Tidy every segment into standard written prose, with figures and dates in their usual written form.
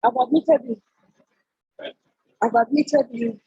I've admitted you. I've admitted you.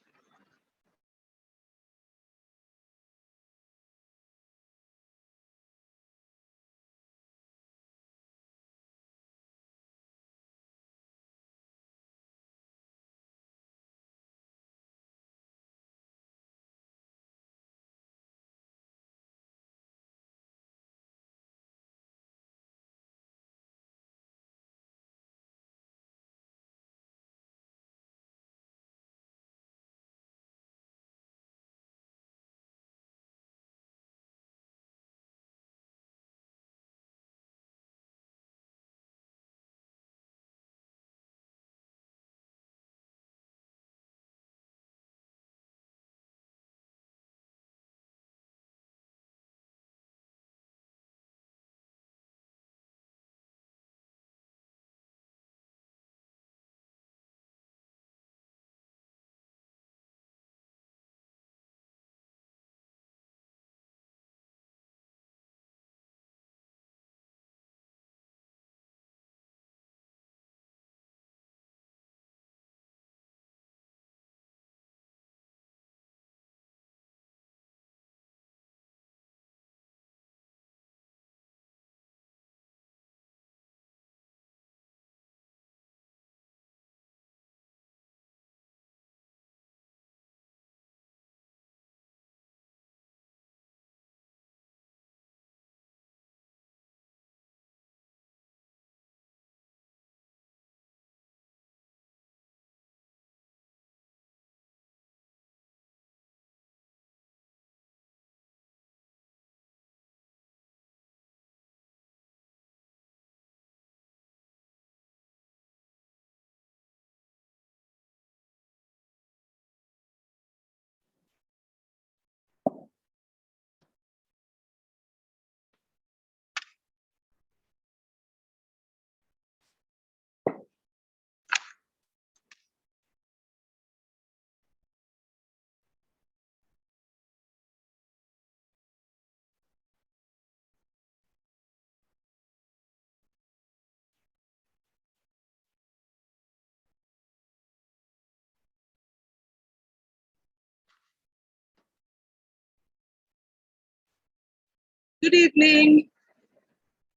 Good evening.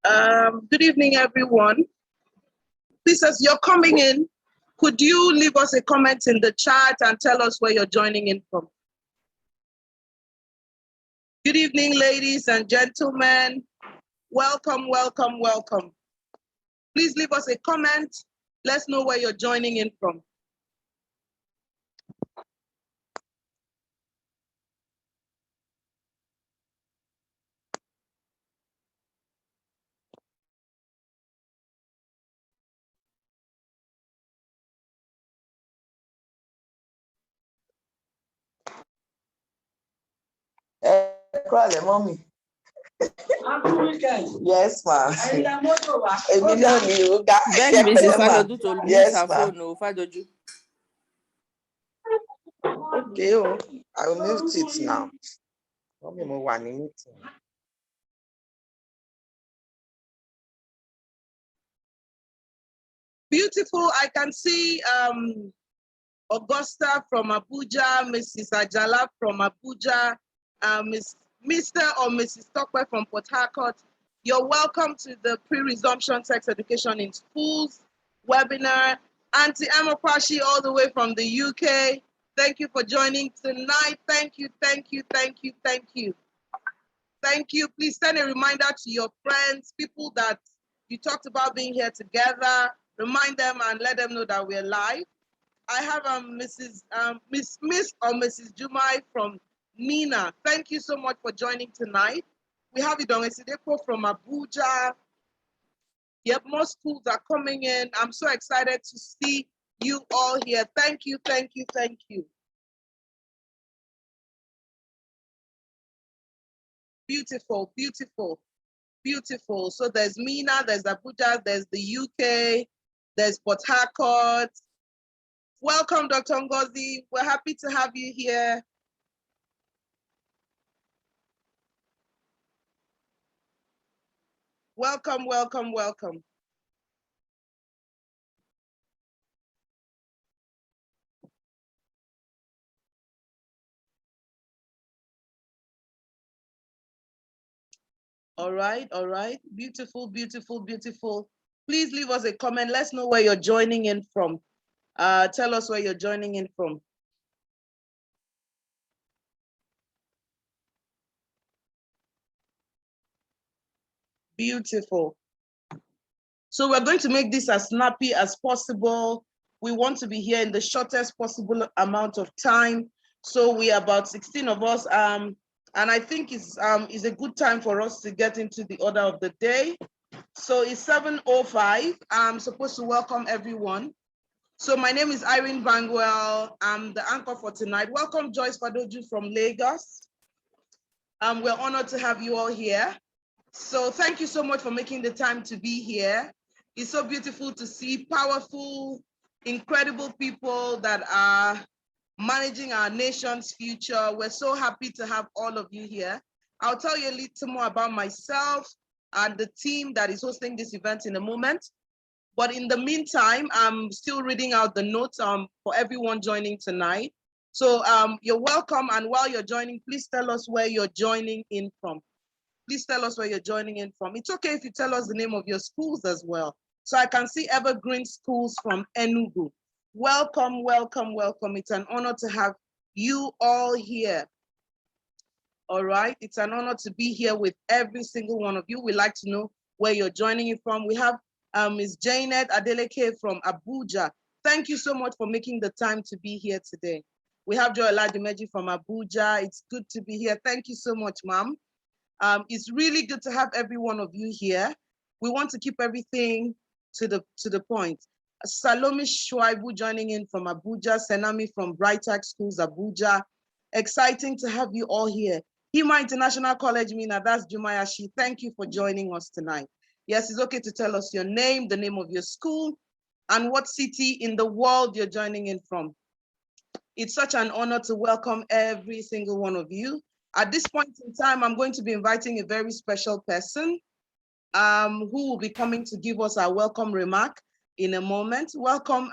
Good evening, everyone. Please, as you're coming in, could you leave us a comment in the chat and tell us where you're joining in from? Good evening, ladies and gentlemen. Welcome, welcome, welcome. Please leave us a comment. Let's know where you're joining in from. Mommy. Yes, ma'am. Beg Mrs. Fadoju to mute her phone. No, Fadoju. Okay, I will mute it now. Beautiful. I can see Augusta from Abuja, Mrs. Ajala from Abuja, Mr. or Mrs. Stockwell from Port Harcourt. You're welcome to the pre-resumption sex education in schools webinar. Auntie Emma Kwashi all the way from the UK. Thank you for joining tonight. Thank you, thank you, thank you, thank you. Thank you. Please send a reminder to your friends, people that you talked about being here together. Remind them and let them know that we're live. I have Miss or Mrs. Jumai from Nina. Thank you so much for joining tonight. We have Idong Esidepo from Abuja. Yep, more schools are coming in. I'm so excited to see you all here. Thank you, thank you, thank you. Beautiful, beautiful, beautiful. So there's Mina, there's Abuja, there's the UK, there's Port Harcourt. Welcome, Dr. Ngozi. We're happy to have you here. Welcome, welcome, welcome. All right, all right. Beautiful, beautiful, beautiful. Please leave us a comment. Let's know where you're joining in from. Tell us where you're joining in from. Beautiful. So we're going to make this as snappy as possible. We want to be here in the shortest possible amount of time. So we are about 16 of us. And I think it's a good time for us to get into the order of the day. So it's 7:05. I'm supposed to welcome everyone. So my name is Irene Bangwell. I'm the anchor for tonight. Welcome Joyce Fadoju from Lagos. We're honored to have you all here. So thank you so much for making the time to be here. It's so beautiful to see powerful, incredible people that are managing our nation's future. We're so happy to have all of you here. I'll tell you a little more about myself and the team that is hosting this event in a moment. But in the meantime, I'm still reading out the notes for everyone joining tonight. So you're welcome. And while you're joining, please tell us where you're joining in from. Please tell us where you're joining in from. It's okay if you tell us the name of your schools as well. So I can see Evergreen Schools from Enugu. Welcome, welcome, welcome. It's an honor to have you all here. All right, it's an honor to be here with every single one of you. We'd like to know where you're joining in from. We have Ms. Janet Adeleke from Abuja. Thank you so much for making the time to be here today. We have Joy Oladimeji from Abuja. It's good to be here. Thank you so much, ma'am. It's really good to have every one of you here. We want to keep everything to the point. Salome Shwaibu joining in from Abuja, Senami from Brightac Schools, Abuja. Exciting to have you all here. Hima International College, Mina, that's Jumayashi. Thank you for joining us tonight. Yes, it's okay to tell us your name, the name of your school, and what city in the world you're joining in from. It's such an honor to welcome every single one of you. At this point in time, I'm going to be inviting a very special person who will be coming to give us our welcome remark in a moment. Welcome,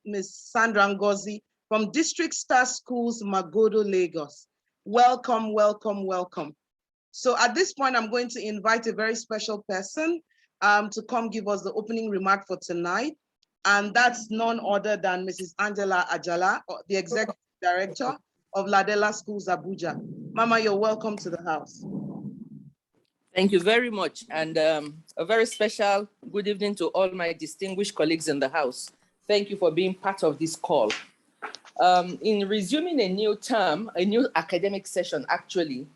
Ms. Sandra Ngozi from District Star Schools, Magodo, Lagos. Welcome, welcome, welcome. So at this point, I'm going to invite a very special person to come give us the opening remark for tonight. And that's none other than Mrs. Angela Ajala, the Executive Director of Ladela Schools, Abuja. Mama, you're welcome to the house. Thank you very much. And a very special good evening to all my distinguished colleagues in the house. Thank you for being part of this call. In resuming a new term, a new academic session, actually,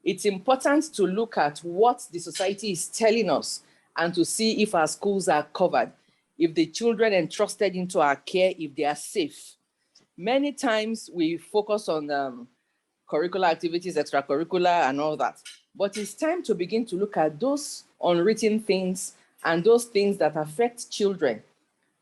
it's important to look at what the society is telling us and to see if our schools are covered, if the children entrusted into our care, if they are safe. Many times we focus on curricular activities, extracurricular and all that. But it's time to begin to look at those unwritten things and those things that affect children.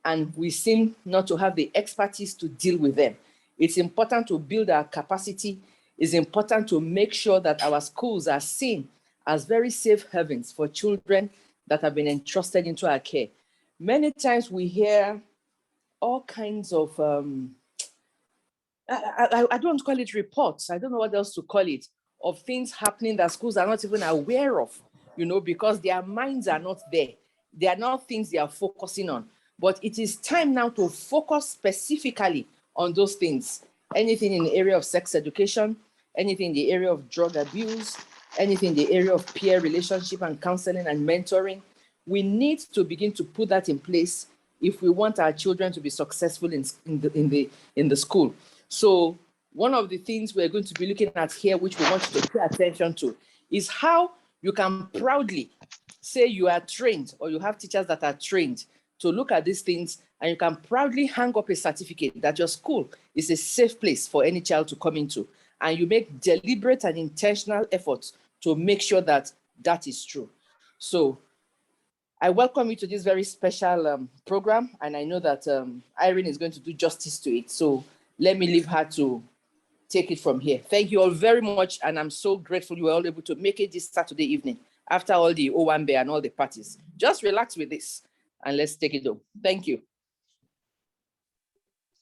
And we seem not to have the expertise to deal with them. It's important to build our capacity. It's important to make sure that our schools are seen as very safe havens for children that have been entrusted into our care. Many times we hear all kinds of, I don't call it reports, I don't know what else to call it, of things happening that schools are not even aware of, because their minds are not there. They are not things they are focusing on. But it is time now to focus specifically on those things. Anything in the area of sex education, anything in the area of drug abuse, anything in the area of peer relationship and counseling and mentoring. We need to begin to put that in place if we want our children to be successful in the school. So one of the things we're going to be looking at here, which we want you to pay attention to, is how you can proudly say you are trained or you have teachers that are trained to look at these things, and you can proudly hang up a certificate that your school is a safe place for any child to come into. And you make deliberate and intentional efforts to make sure that that is true. So I welcome you to this very special program, and I know that Irene is going to do justice to it. So let me leave her to take it from here. Thank you all very much, and I'm so grateful you were all able to make it this Saturday evening after all the Owambe and all the parties. Just relax with this, and let's take it home. Thank you.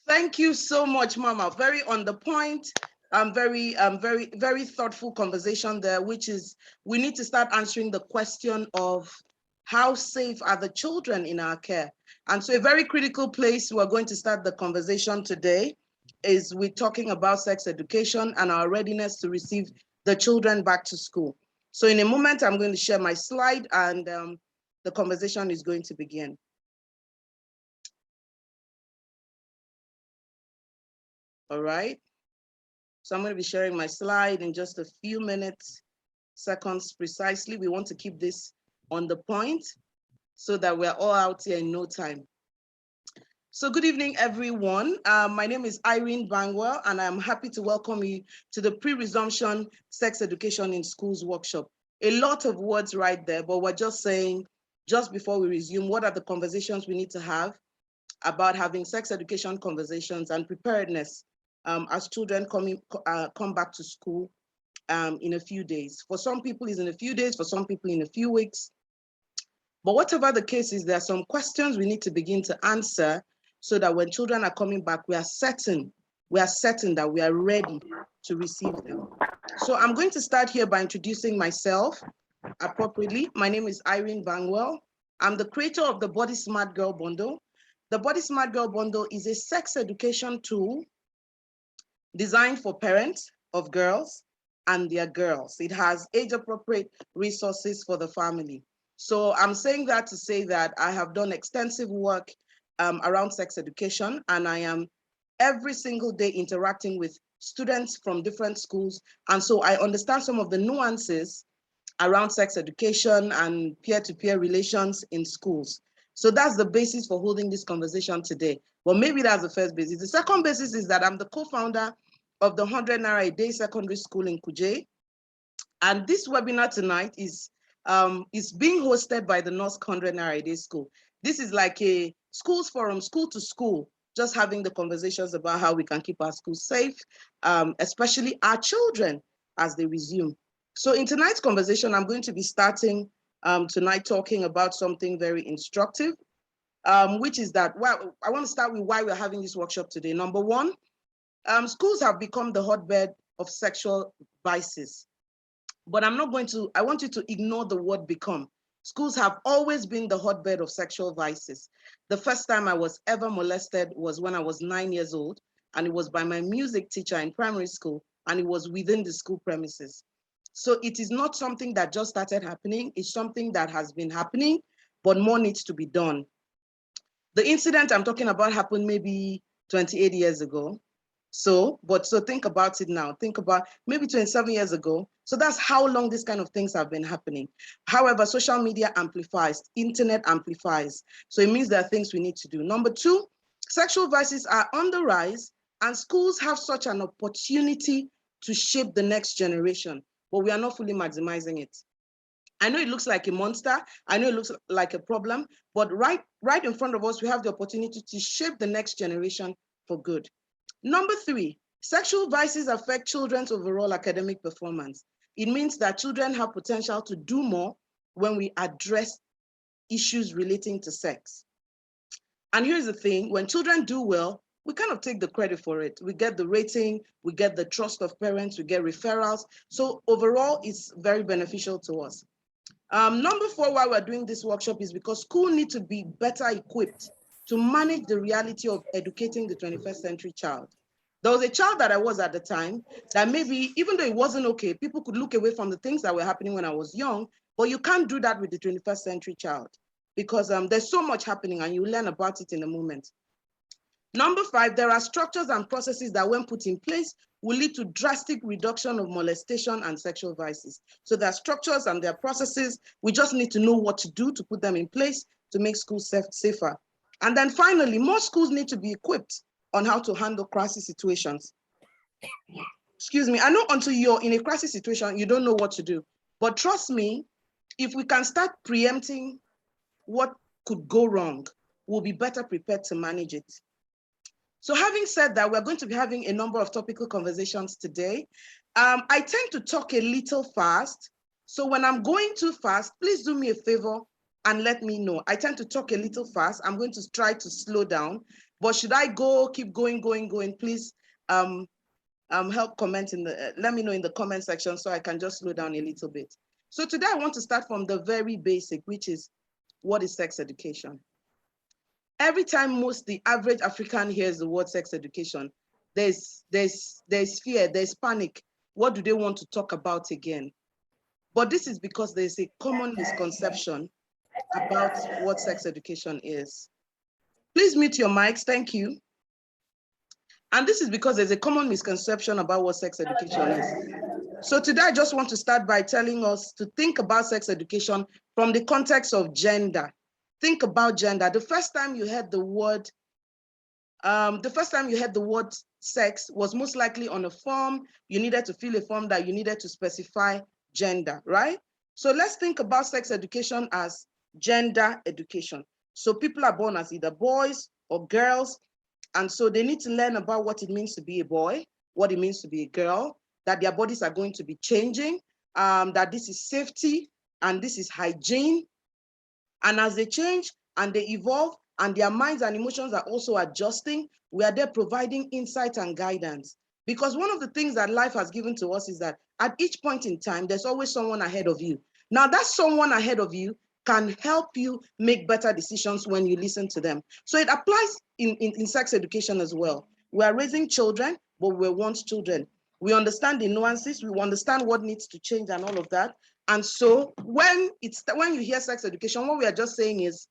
Thank you so much, Mama. Very on the point. very thoughtful conversation there, which is we need to start answering the question of how safe are the children in our care? And so a very critical place we're going to start the conversation today is we're talking about sex education and our readiness to receive the children back to school. So in a moment, I'm going to share my slide and the conversation is going to begin. All right. So I'm going to be sharing my slide in just a few seconds precisely. We want to keep this on the point so that we're all out here in no time. So good evening, everyone. My name is Irene Bangwell, and I'm happy to welcome you to the Pre-resumption Sex Education in Schools workshop. A lot of words right there, but we're just saying, just before we resume, what are the conversations we need to have about having sex education conversations and preparedness as children come back to school in a few days. For some people, it's in a few days, for some people in a few weeks. But whatever the case is, there are some questions we need to begin to answer so that when children are coming back, we are certain that we are ready to receive them. So I'm going to start here by introducing myself appropriately. My name is Irene Bangwell. I'm the creator of the Body Smart Girl Bundle. The Body Smart Girl Bundle is a sex education tool designed for parents of girls and their girls. It has age-appropriate resources for the family. So I'm saying that to say that I have done extensive work around sex education, and I am every single day interacting with students from different schools. And so I understand some of the nuances around sex education and peer-to-peer relations in schools. So that's the basis for holding this conversation today. Well, maybe that's the first basis. The second basis is that I'm the co-founder of the 100-a-day Secondary School in Kuje. And this webinar tonight is being hosted by the KNOSK 100-a-day School. This is like a schools forum, school to school, just having the conversations about how we can keep our schools safe, especially our children as they resume. So in tonight's conversation, I'm going to be starting tonight talking about something very instructive, which is that, well, I want to start with why we're having this workshop today. Number one, schools have become the hotbed of sexual vices. But I want you to ignore the word become. Schools have always been the hotbed of sexual vices. The first time I was ever molested was when I was 9 years old, and it was by my music teacher in primary school, and it was within the school premises. So it is not something that just started happening. It's something that has been happening, but more needs to be done. The incident I'm talking about happened maybe 28 years ago. So think about it now. Think about maybe 27 years ago. So that's how long these kind of things have been happening. However, social media amplifies, internet amplifies. So it means there are things we need to do. Number two, sexual vices are on the rise, and schools have such an opportunity to shape the next generation, but we are not fully maximizing it. I know it looks like a monster. I know it looks like a problem, but right in front of us, we have the opportunity to shape the next generation for good. Number three, sexual vices affect children's overall academic performance. It means that children have potential to do more when we address issues relating to sex. And here's the thing, when children do well, we kind of take the credit for it. We get the rating, we get the trust of parents, we get referrals. So overall, it's very beneficial to us. Number four, why we're doing this workshop is because school need to be better equipped to manage the reality of educating the 21st century child. There was a child that I was at the time that maybe, even though it wasn't okay, people could look away from the things that were happening when I was young, but you can't do that with the 21st century child because there's so much happening and you learn about it in a moment. Number five, there are structures and processes that when put in place will lead to drastic reduction of molestation and sexual vices. So there are structures and there are processes. We just need to know what to do to put them in place to make schools safer. And then finally, more schools need to be equipped on how to handle crisis situations. Excuse me, I know until you're in a crisis situation, you don't know what to do. But trust me, if we can start preempting what could go wrong, we'll be better prepared to manage it. So having said that, we're going to be having a number of topical conversations today. I tend to talk a little fast. So when I'm going too fast, please do me a favor and let me know. I tend to talk a little fast. I'm going to try to slow down. But should I keep going, please help comment in the, let me know in the comment section so I can just slow down a little bit. So today I want to start from the very basic, which is, what is sex education? Every time the average African hears the word sex education, there's fear, there's panic. What do they want to talk about again? But this is because there's a common misconception about what sex education is. Please mute your mics, thank you. And this is because there's a common misconception about what sex education is. So today I just want to start by telling us to think about sex education from the context of gender. Think about gender. The first time you heard the word sex was most likely on a form. You needed to fill a form that you needed to specify gender, right? So let's think about sex education as gender education. So people are born as either boys or girls, and so they need to learn about what it means to be a boy, what it means to be a girl, that their bodies are going to be changing, that this is safety and this is hygiene. And as they change and they evolve and their minds and emotions are also adjusting, we are there providing insight and guidance. Because one of the things that life has given to us is that at each point in time, there's always someone ahead of you. Now that someone ahead of you can help you make better decisions when you listen to them. So it applies in sex education as well. We are raising children, but we want children. We understand the nuances, we understand what needs to change and all of that. And so when you hear sex education, what we are just saying is,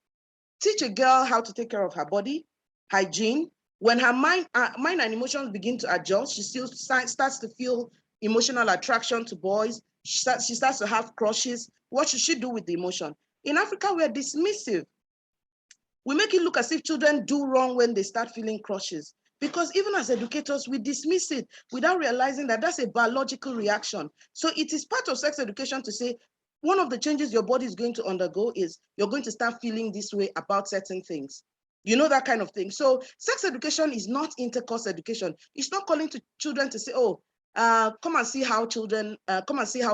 teach a girl how to take care of her body, hygiene. When her mind and emotions begin to adjust, she still starts to feel emotional attraction to boys. She starts to have crushes. What should she do with the emotion? In Africa, we are dismissive. We make it look as if children do wrong when they start feeling crushes. Because even as educators, we dismiss it without realizing that that's a biological reaction. So it is part of sex education to say, one of the changes your body is going to undergo is you're going to start feeling this way about certain things. You know, that kind of thing. So sex education is not intercourse education. It's not calling to children to say, oh, come and see how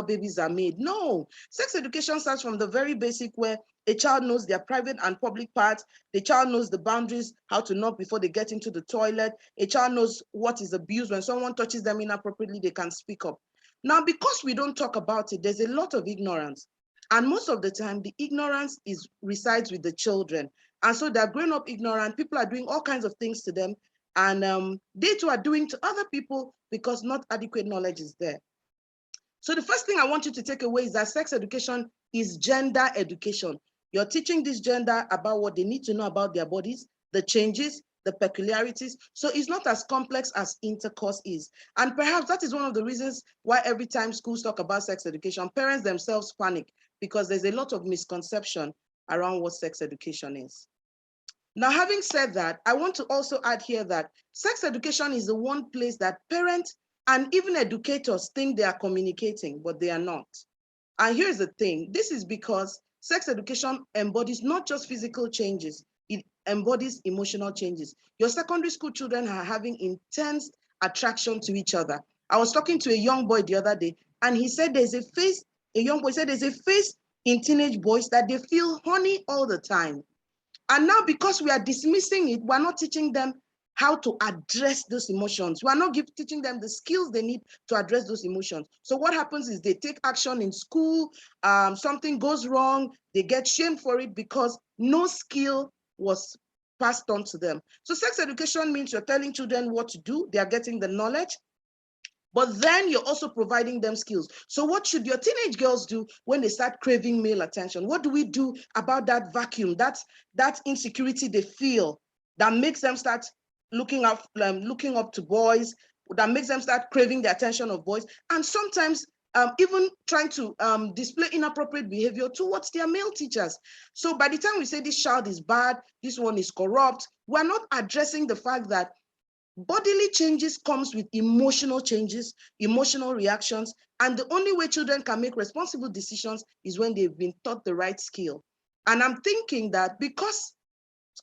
babies are made. No, sex education starts from the very basic, where a child knows their private and public parts. The child knows the boundaries, how to knock before they get into the toilet. A child knows what is abuse. When someone touches them inappropriately, they can speak up. Now, because we don't talk about it, there's a lot of ignorance. And most of the time, the ignorance resides with the children. And so they're growing up ignorant. People are doing all kinds of things to them. And they too are doing to other people because not adequate knowledge is there. So the first thing I want you to take away is that sex education is gender education. You're teaching this gender about what they need to know about their bodies, the changes, the peculiarities. So it's not as complex as intercourse is. And perhaps that is one of the reasons why every time schools talk about sex education, parents themselves panic, because there's a lot of misconception around what sex education is. Now, having said that, I want to also add here that sex education is the one place that parents and even educators think they are communicating, but they are not. And here's the thing, this is because sex education embodies not just physical changes, it embodies emotional changes. Your secondary school children are having intense attraction to each other. I was talking to a young boy the other day, and he said there's a phase in teenage boys that they feel horny all the time. And now, because we are dismissing it, we're not teaching them how to address those emotions. We're not teaching them the skills they need to address those emotions. So what happens is they take action in school, something goes wrong, they get shamed for it because no skill was passed on to them. So sex education means you're telling children what to do, they are getting the knowledge, but then you're also providing them skills. So what should your teenage girls do when they start craving male attention? What do we do about that vacuum, that insecurity they feel that makes them start looking up to boys, that makes them start craving the attention of boys, and sometimes even trying to display inappropriate behavior towards their male teachers. So by the time we say this child is bad, this one is corrupt, we're not addressing the fact that bodily changes comes with emotional changes, emotional reactions, and the only way children can make responsible decisions is when they've been taught the right skill. And I'm thinking that because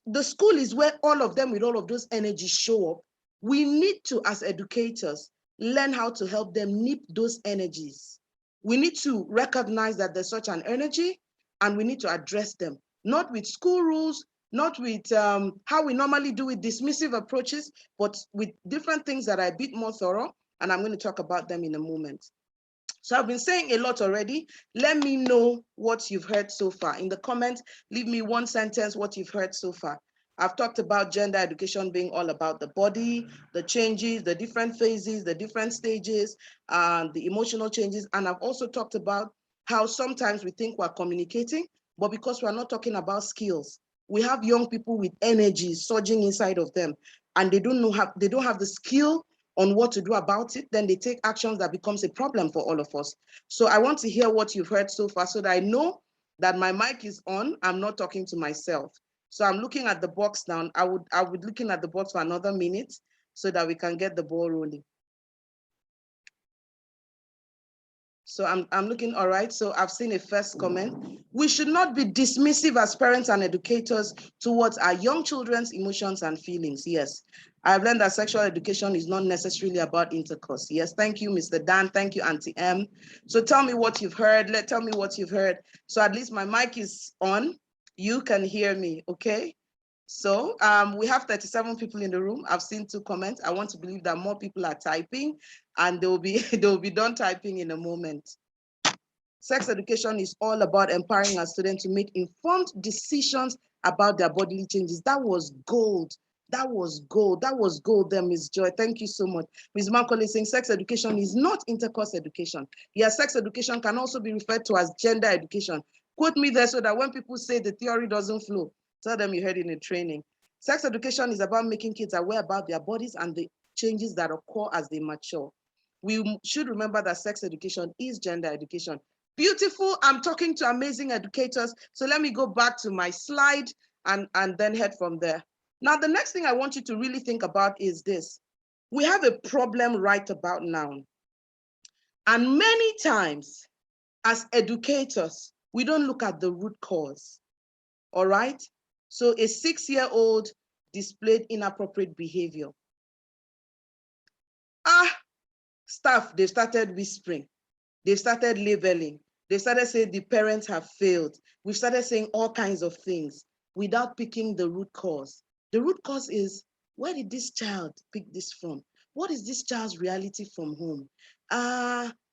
the school is where all of them with all of those energies show up, we need to, as educators, learn how to help them nip those energies. We need to recognize that there's such an energy, and we need to address them, not with school rules, not with how we normally do with dismissive approaches, but with different things that are a bit more thorough. and I'm going to talk about them in a moment. So I've been saying a lot already. Let me know what you've heard so far. In the comments, leave me one sentence what you've heard so far. I've talked about gender education being all about the body, the changes, the different phases, the different stages, the emotional changes. And I've also talked about how sometimes we think we're communicating, but because we're not talking about skills, we have young people with energy surging inside of them, and they don't have the skill on what to do about it, then they take actions that becomes a problem for all of us. So I want to hear what you've heard so far so that I know that my mic is on. I'm not talking to myself. So I'm looking at the box now. I would looking at the box for another minute so that we can get the ball rolling. So I'm looking, all right. So I've seen a first comment. We should not be dismissive as parents and educators towards our young children's emotions and feelings. Yes, I've learned that sexual education is not necessarily about intercourse. Yes, thank you, Mr. Dan. Thank you, Auntie M. So tell me what you've heard. Tell me what you've heard. So at least my mic is on. You can hear me, okay? So we have 37 people in the room. I've seen 2 comments. I want to believe that more people are typing, and they'll be done typing in a moment. Sex education is all about empowering our students to make informed decisions about their bodily changes. That was gold. That was gold. That was gold there, Ms. Joy. Thank you so much. Ms. Macaulay is saying sex education is not intercourse education. Yes, sex education can also be referred to as gender education. Quote me there so that when people say the theory doesn't flow, tell them you heard it in training. Sex education is about making kids aware about their bodies and the changes that occur as they mature. We should remember that sex education is gender education. Beautiful. I'm talking to amazing educators. So let me go back to my slide and then head from there. Now, the next thing I want you to really think about is this. We have a problem right about now. And many times, as educators, we don't look at the root cause. All right? So a 6-year-old displayed inappropriate behavior. Staff, they've started whispering. They've started labeling. They started saying the parents have failed. We've started saying all kinds of things without picking the root cause. The root cause is, where did this child pick this from? What is this child's reality from home?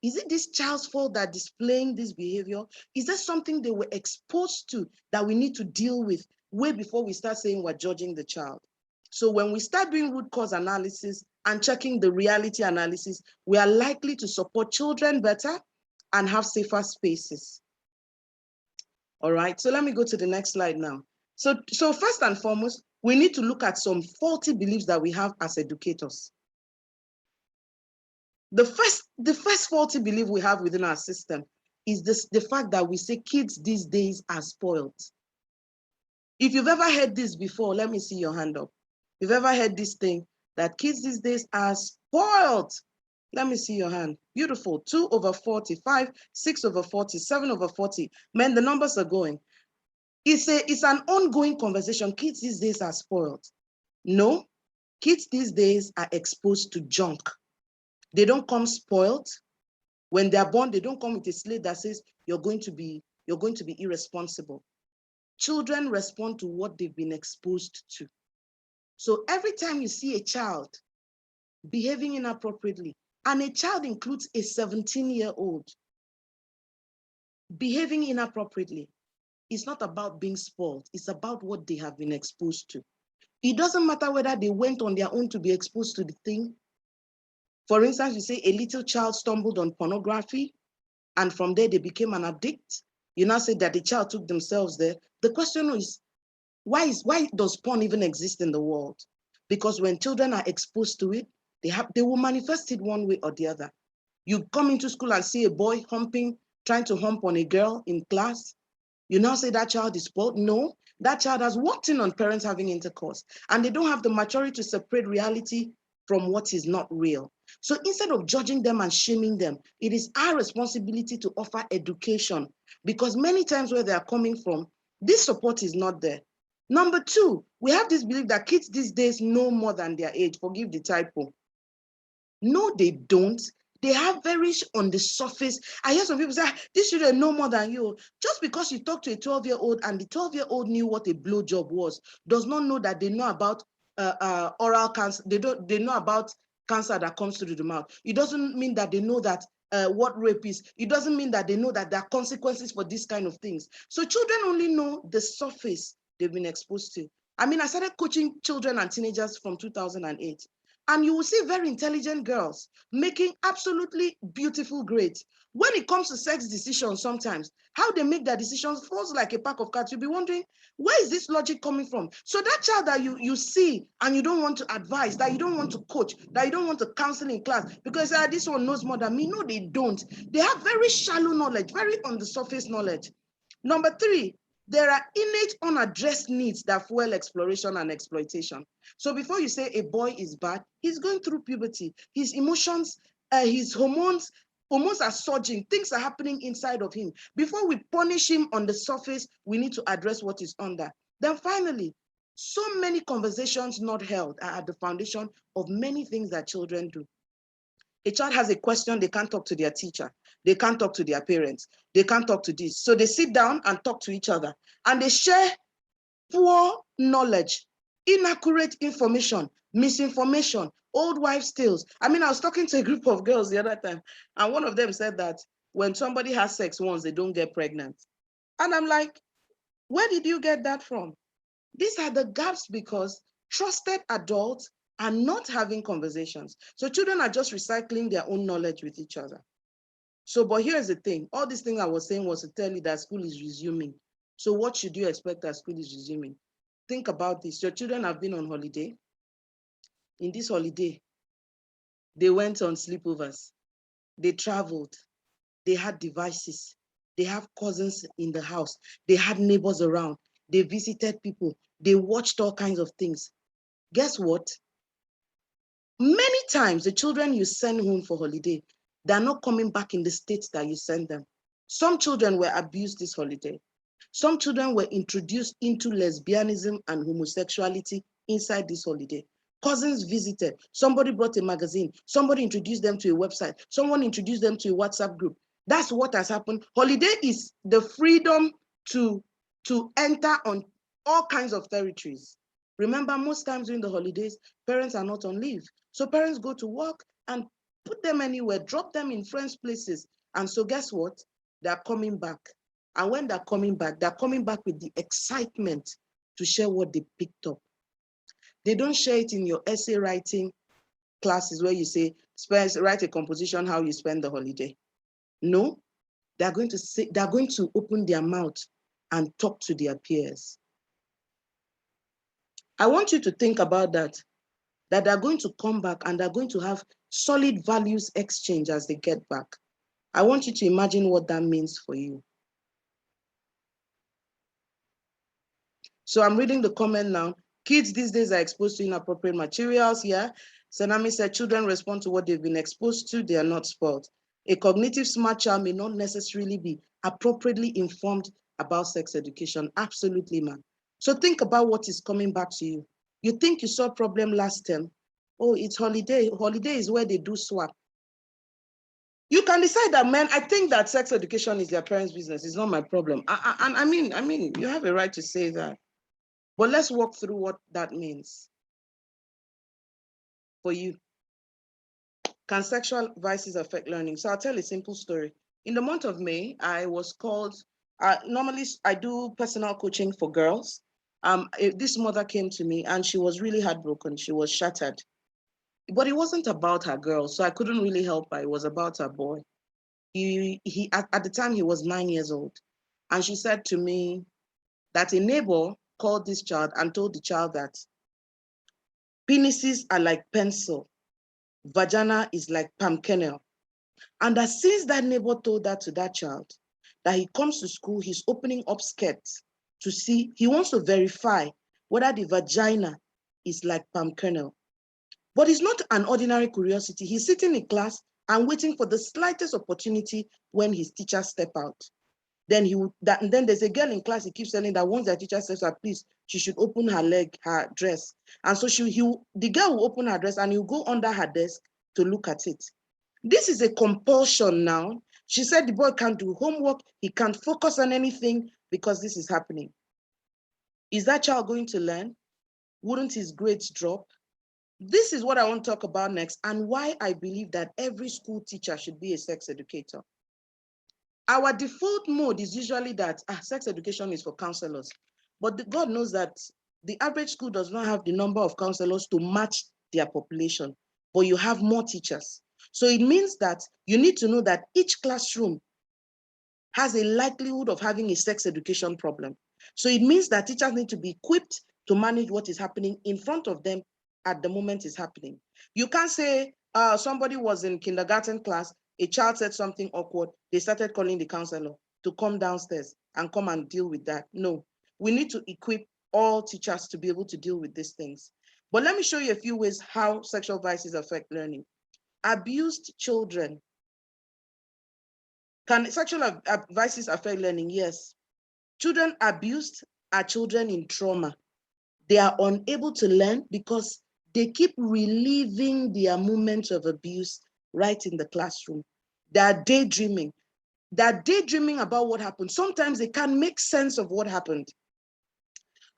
Is it this child's fault that displaying this behavior? Is there something they were exposed to that we need to deal with way before we start saying we're judging the child? So when we start doing root cause analysis and checking the reality analysis, we are likely to support children better and have safer spaces. All right, so let me go to the next slide now. So first and foremost, we need to look at some faulty beliefs that we have as educators. The first faulty belief we have within our system is the fact that we say kids these days are spoiled. If you've ever heard this before, let me see your hand up. If you've ever heard this thing, that kids these days are spoiled, let me see your hand. Beautiful. 2 over 45, 6 over 40, 7 over 40. Man, the numbers are going. It's an ongoing conversation. Kids these days are spoiled. No, kids these days are exposed to junk. They don't come spoiled. When they're born, they don't come with a slate that says you're going to be irresponsible. Children respond to what they've been exposed to. So every time you see a child behaving inappropriately, and a child includes a 17-year-old behaving inappropriately, it's not about being spoiled. It's about what they have been exposed to. It doesn't matter whether they went on their own to be exposed to the thing. For instance, you say a little child stumbled on pornography, and from there they became an addict. You now say that the child took themselves there. The question is, why does porn even exist in the world? Because when children are exposed to it, they will manifest it one way or the other. You come into school and see a boy trying to hump on a girl in class. You now say that child is spoiled. No, that child has walked in on parents having intercourse, and they don't have the maturity to separate reality from what is not real. So instead of judging them and shaming them, it is our responsibility to offer education, because many times where they are coming from, this support is not there. Number 2, we have this belief that kids these days know more than their age. Forgive the typo. No, they don't. They have very on the surface. I hear some people say, this children know more than you. Just because you talk to a 12-year-old and the 12-year-old knew what a blowjob was, does not know that they know about oral cancer. They know about cancer that comes through the mouth. It doesn't mean that they know that what rape is. It doesn't mean that they know that there are consequences for these kind of things. So children only know the surface they've been exposed to. I mean, I started coaching children and teenagers from 2008. And you will see very intelligent girls making absolutely beautiful grades. When it comes to sex decisions, sometimes how they make their decisions falls like a pack of cards. You'll be wondering, where is this logic coming from? So that child that you see and you don't want to advise, that you don't want to coach, that you don't want to counsel in class because this one knows more than me. No, they don't. They have very shallow knowledge, very on the surface knowledge. Number 3, there are innate unaddressed needs that fuel exploration and exploitation. So before you say a boy is bad, he's going through puberty. His emotions, his hormones are surging. Things are happening inside of him. Before we punish him on the surface, we need to address what is under. Then finally, so many conversations not held are at the foundation of many things that children do. A child has a question, they can't talk to their teacher. They can't talk to their parents. They can't talk to this. So they sit down and talk to each other. And they share poor knowledge, inaccurate information, misinformation, old wives' tales. I mean, I was talking to a group of girls the other time, and one of them said that when somebody has sex once, they don't get pregnant. And I'm like, where did you get that from? These are the gaps because trusted adults are not having conversations. So children are just recycling their own knowledge with each other. So, but here's the thing. All these things I was saying was to tell you that school is resuming. So what should you expect as school is resuming? Think about this. Your children have been on holiday. In this holiday, they went on sleepovers. They traveled. They had devices. They have cousins in the house. They had neighbors around. They visited people. They watched all kinds of things. Guess what? Many times, the children you send home for holiday, they're not coming back in the state that you send them. Some children were abused this holiday. Some children were introduced into lesbianism and homosexuality inside this holiday. Cousins visited. Somebody brought a magazine. Somebody introduced them to a website. Someone introduced them to a WhatsApp group. That's what has happened. Holiday is the freedom to enter on all kinds of territories. Remember, most times during the holidays, parents are not on leave. So parents go to work and put them anywhere, drop them in friends' places. And so guess what? They're coming back. And when they're coming back with the excitement to share what they picked up. They don't share it in your essay writing classes where you say, write a composition how you spend the holiday. No, they're going to open their mouth and talk to their peers. I want you to think about that they're going to come back and they're going to have solid values exchange as they get back. I want you to imagine what that means for you. So I'm reading the comment now. Kids these days are exposed to inappropriate materials. Yeah. Sanami said children respond to what they've been exposed to. They are not spoiled. A cognitive smart child may not necessarily be appropriately informed about sex education. Absolutely, man. So think about what is coming back to you. You think you saw a problem last term. Oh, it's holiday. Holiday is where they do swap. You can decide that, man, I think that sex education is their parents' business. It's not my problem. I mean, you have a right to say that. But let's walk through what that means for you. Can sexual vices affect learning? So I'll tell a simple story. In the month of May, I was called, normally I do personal coaching for girls. This mother came to me and she was really heartbroken. She was shattered. But it wasn't about her girl, so I couldn't really help her. It was about her boy. At the time, he was 9 years old. And she said to me that a neighbor called this child and told the child that penises are like pencil, vagina is like palm kernel. And that since that neighbor told that to that child, that he comes to school, he's opening up skirts to see, he wants to verify whether the vagina is like palm kernel. But it's not an ordinary curiosity. He's sitting in class and waiting for the slightest opportunity when his teacher step out. Then then there's a girl in class, he keeps telling that once the teacher says, please, she should open her leg, her dress. And so the girl will open her dress and he'll go under her desk to look at it. This is a compulsion now. She said the boy can't do homework, he can't focus on anything because this is happening. Is that child going to learn? Wouldn't his grades drop? This is what I want to talk about next, and why I believe that every school teacher should be a sex educator. Our default mode is usually that sex education is for counselors, but God knows that the average school does not have the number of counselors to match their population, but you have more teachers. So it means that you need to know that each classroom has a likelihood of having a sex education problem. So it means that teachers need to be equipped to manage what is happening in front of them at the moment it's happening. You can't say somebody was in kindergarten class, a child said something awkward, they started calling the counselor to come downstairs and come and deal with that. No, we need to equip all teachers to be able to deal with these things. But let me show you a few ways how sexual vices affect learning. Abused children. Can sexual vices affect learning? Yes. Children abused are children in trauma. They are unable to learn because they keep reliving their moments of abuse right in the classroom. They are daydreaming. They're daydreaming about what happened. Sometimes they can't make sense of what happened.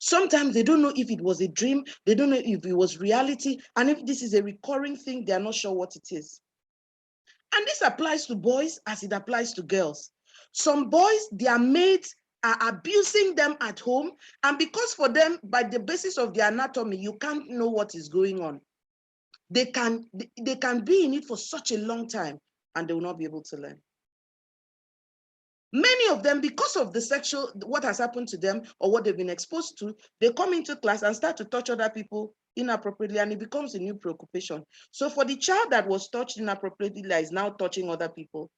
Sometimes they don't know if it was a dream. They don't know if it was reality. And if this is a recurring thing, they're not sure what it is. And this applies to boys as it applies to girls. Some boys, their mates are abusing them at home. And because for them, by the basis of their anatomy, you can't know what is going on. They can be in it for such a long time and they will not be able to learn. Many of them, because of the sexual, what has happened to them or what they've been exposed to, they come into class and start to touch other people inappropriately, and it becomes a new preoccupation. So for the child that was touched inappropriately that is now touching other people,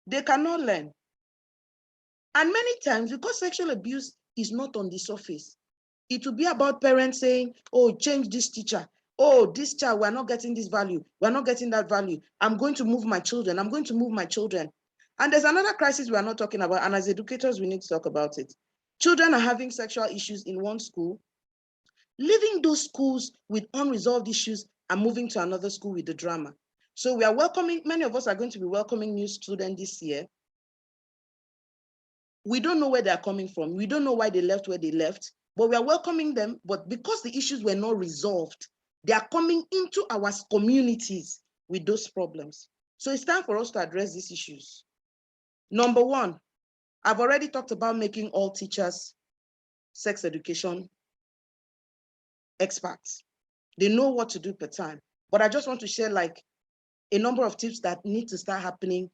they cannot learn. And many times, because sexual abuse is not on the surface, it will be about parents saying, oh, change this teacher. Oh, this child, we're not getting this value. We're not getting that value. I'm going to move my children. I'm going to move my children. And there's another crisis we are not talking about. And as educators, we need to talk about it. Children are having sexual issues in one school, leaving those schools with unresolved issues and moving to another school with the drama. So we are welcoming, many of us are going to be welcoming new students this year. We don't know where they're coming from. We don't know why they left where they left, but we are welcoming them. But because the issues were not resolved, they are coming into our communities with those problems. So it's time for us to address these issues. Number one, I've already talked about making all teachers sex education experts. They know what to do per time. But I just want to share like a number of tips that need to start happening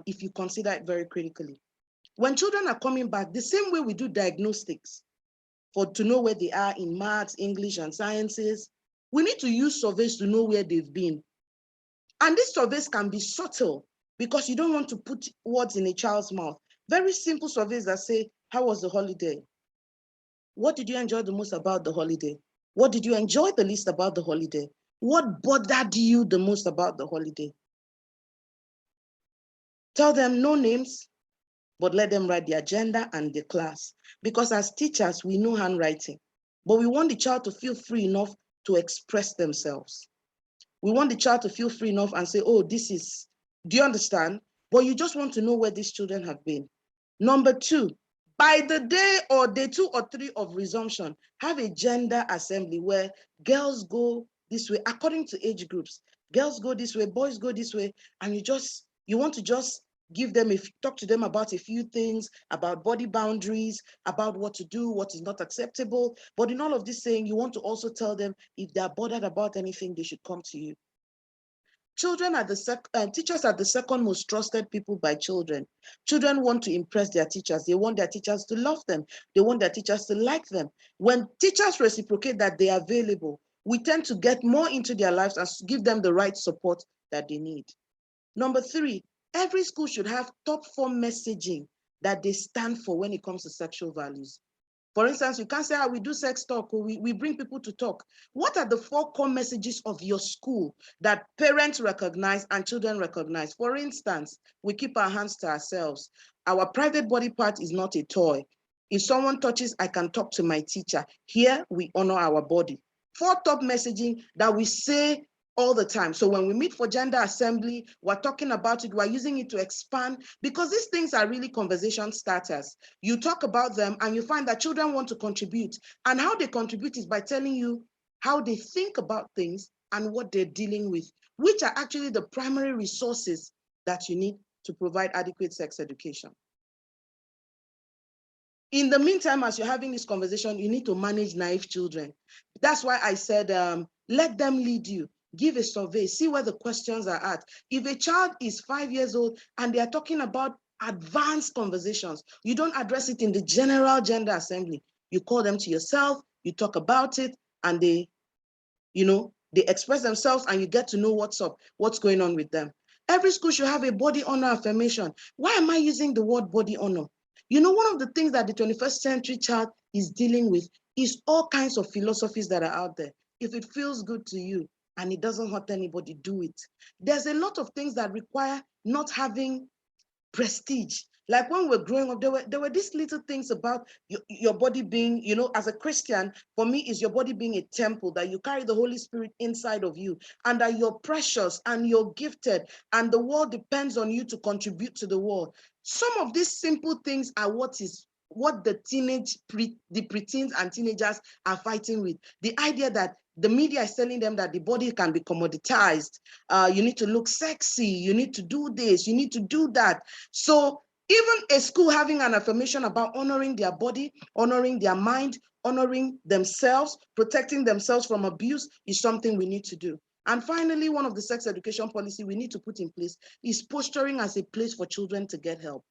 if you consider it very critically. When children are coming back, the same way we do diagnostics to know where they are in maths, English, and sciences, we need to use surveys to know where they've been. And these surveys can be subtle because you don't want to put words in a child's mouth. Very simple surveys that say, how was the holiday? What did you enjoy the most about the holiday? What did you enjoy the least about the holiday? What bothered you the most about the holiday? Tell them no names, but let them write the agenda and the class. Because as teachers, we know handwriting, but we want the child to feel free enough to express themselves. We want the child to feel free enough and say, oh, do you understand? But you just want to know where these children have been. Number two, by the day or day 2 or 3 of resumption, have a gender assembly where girls go this way, according to age groups. Girls go this way, boys go this way, and you want to just talk to them about a few things, about body boundaries, about what to do, what is not acceptable. But in all of this saying, you want to also tell them if they're bothered about anything, they should come to you. Children are teachers are the second most trusted people by children. Children want to impress their teachers. They want their teachers to love them. They want their teachers to like them. When teachers reciprocate that they are available, we tend to get more into their lives and give them the right support that they need. Number 3, every school should have top 4 messaging that they stand for when it comes to sexual values. For instance, you can't say, we do sex talk, or we bring people to talk. What are the 4 core messages of your school that parents recognize and children recognize? For instance, we keep our hands to ourselves. Our private body part is not a toy. If someone touches, I can talk to my teacher. Here, we honor our body. 4 top messaging that we say all the time. So when we meet for gender assembly, we're talking about it, we're using it to expand, because these things are really conversation starters. You talk about them and you find that children want to contribute, and how they contribute is by telling you how they think about things and what they're dealing with, which are actually the primary resources that you need to provide adequate sex education. In the meantime, as you're having this conversation, you need to manage naive children. That's why I said, let them lead you. Give a survey, see where the questions are at. If a child is 5 years old and they are talking about advanced conversations, you don't address it in the general gender assembly. You call them to yourself, you talk about it, and they express themselves, and you get to know what's going on with them. Every school should have a body honor affirmation. Why am I using the word body honor? One of the things that the 21st century child is dealing with is all kinds of philosophies that are out there. If it feels good to you and it doesn't hurt anybody, do it. There's a lot of things that require not having prestige. Like when we're growing up, there were these little things about your body being, as a Christian, for me, is your body being a temple, that you carry the Holy Spirit inside of you, and that you're precious and you're gifted, and the world depends on you to contribute to the world. Some of these simple things are what the preteens and teenagers are fighting with. The idea that the media is telling them that the body can be commoditized. You need to look sexy. You need to do this. You need to do that. So even a school having an affirmation about honoring their body, honoring their mind, honoring themselves, protecting themselves from abuse is something we need to do. And finally, one of the sex education policy we need to put in place is posturing as a place for children to get help.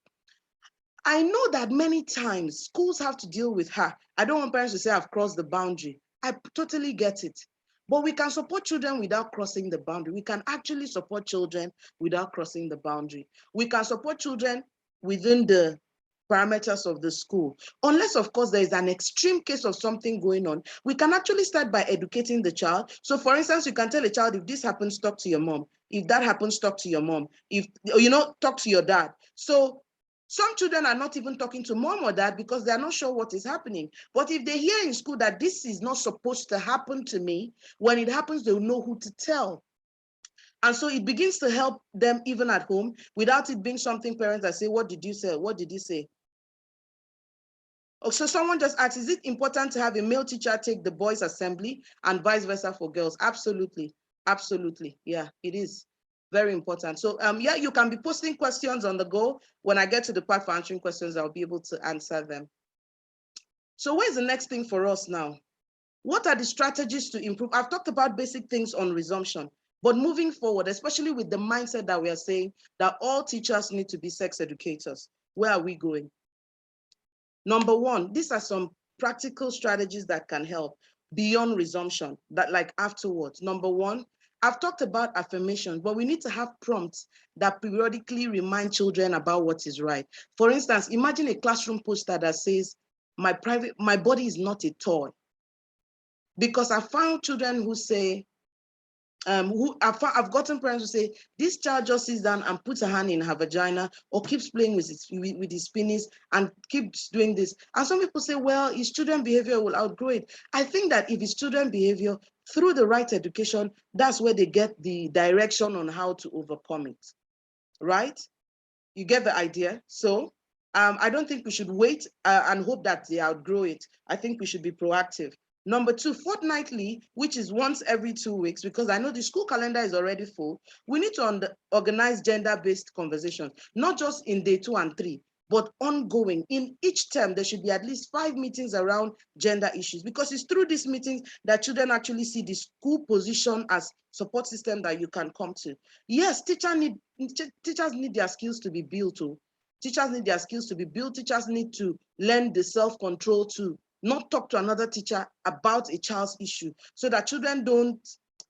I know that many times schools have to deal with her. I don't want parents to say I've crossed the boundary. I totally get it. But we can support children without crossing the boundary. We can actually support children without crossing the boundary. We can support children within the parameters of the school. Unless, of course, there is an extreme case of something going on, we can actually start by educating the child. So, for instance, you can tell a child, if this happens, talk to your mom. If that happens, talk to your mom. If, talk to your dad. So, some children are not even talking to mom or dad because they're not sure what is happening. But if they hear in school that this is not supposed to happen to me, when it happens, they'll know who to tell. And so it begins to help them even at home without it being something parents that say, what did you say? What did he say? So someone just asked, is it important to have a male teacher take the boys' assembly and vice versa for girls? Absolutely. Absolutely. Yeah, it is. Very important. So yeah, you can be posting questions on the go. When I get to the part for answering questions, I'll be able to answer them. So where's the next thing for us now? What are the strategies to improve? I've talked about basic things on resumption, but moving forward, especially with the mindset that we are saying that all teachers need to be sex educators, where are we going? Number one, these are some practical strategies that can help beyond resumption, that like afterwards. Number one, I've talked about affirmation, but we need to have prompts that periodically remind children about what is right. For instance, imagine a classroom poster that says, my body is not a toy. Because I found children who say, I've gotten parents who say, this child just sits down and puts a hand in her vagina or keeps playing with his penis and keeps doing this. And some people say, well, his student behavior will outgrow it. I think that if it's student behavior, through the right education, that's where they get the direction on how to overcome it, right? You get the idea? So I don't think we should wait and hope that they outgrow it. I think we should be proactive. Number two, fortnightly, which is once every 2 weeks, because I know the school calendar is already full, we need to organize gender-based conversations, not just in day 2 and 3, but ongoing. In each term, there should be at least 5 meetings around gender issues, because it's through these meetings that children actually see the school position as support system that you can come to. Yes, teachers need their skills to be built. Teachers need their skills to be built. Teachers need to learn the self-control to not talk to another teacher about a child's issue, so that children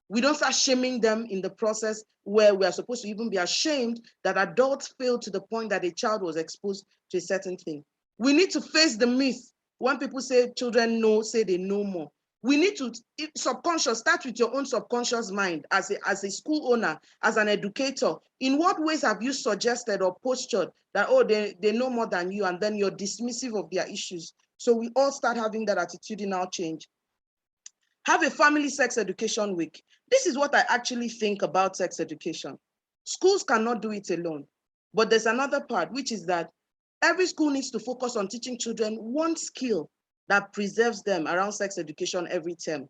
we don't start shaming them in the process, where we are supposed to even be ashamed that adults fail to the point that a child was exposed to a certain thing. We need to face the myth. When people say children know, say they know more. We need to start with your own subconscious mind as a school owner, as an educator. In what ways have you suggested or postured that, oh, they know more than you, and then you're dismissive of their issues? So we all start having that attitudinal change. Have a family sex education week. This is what I actually think about sex education. Schools cannot do it alone. But there's another part, which is that every school needs to focus on teaching children one skill that preserves them around sex education every term.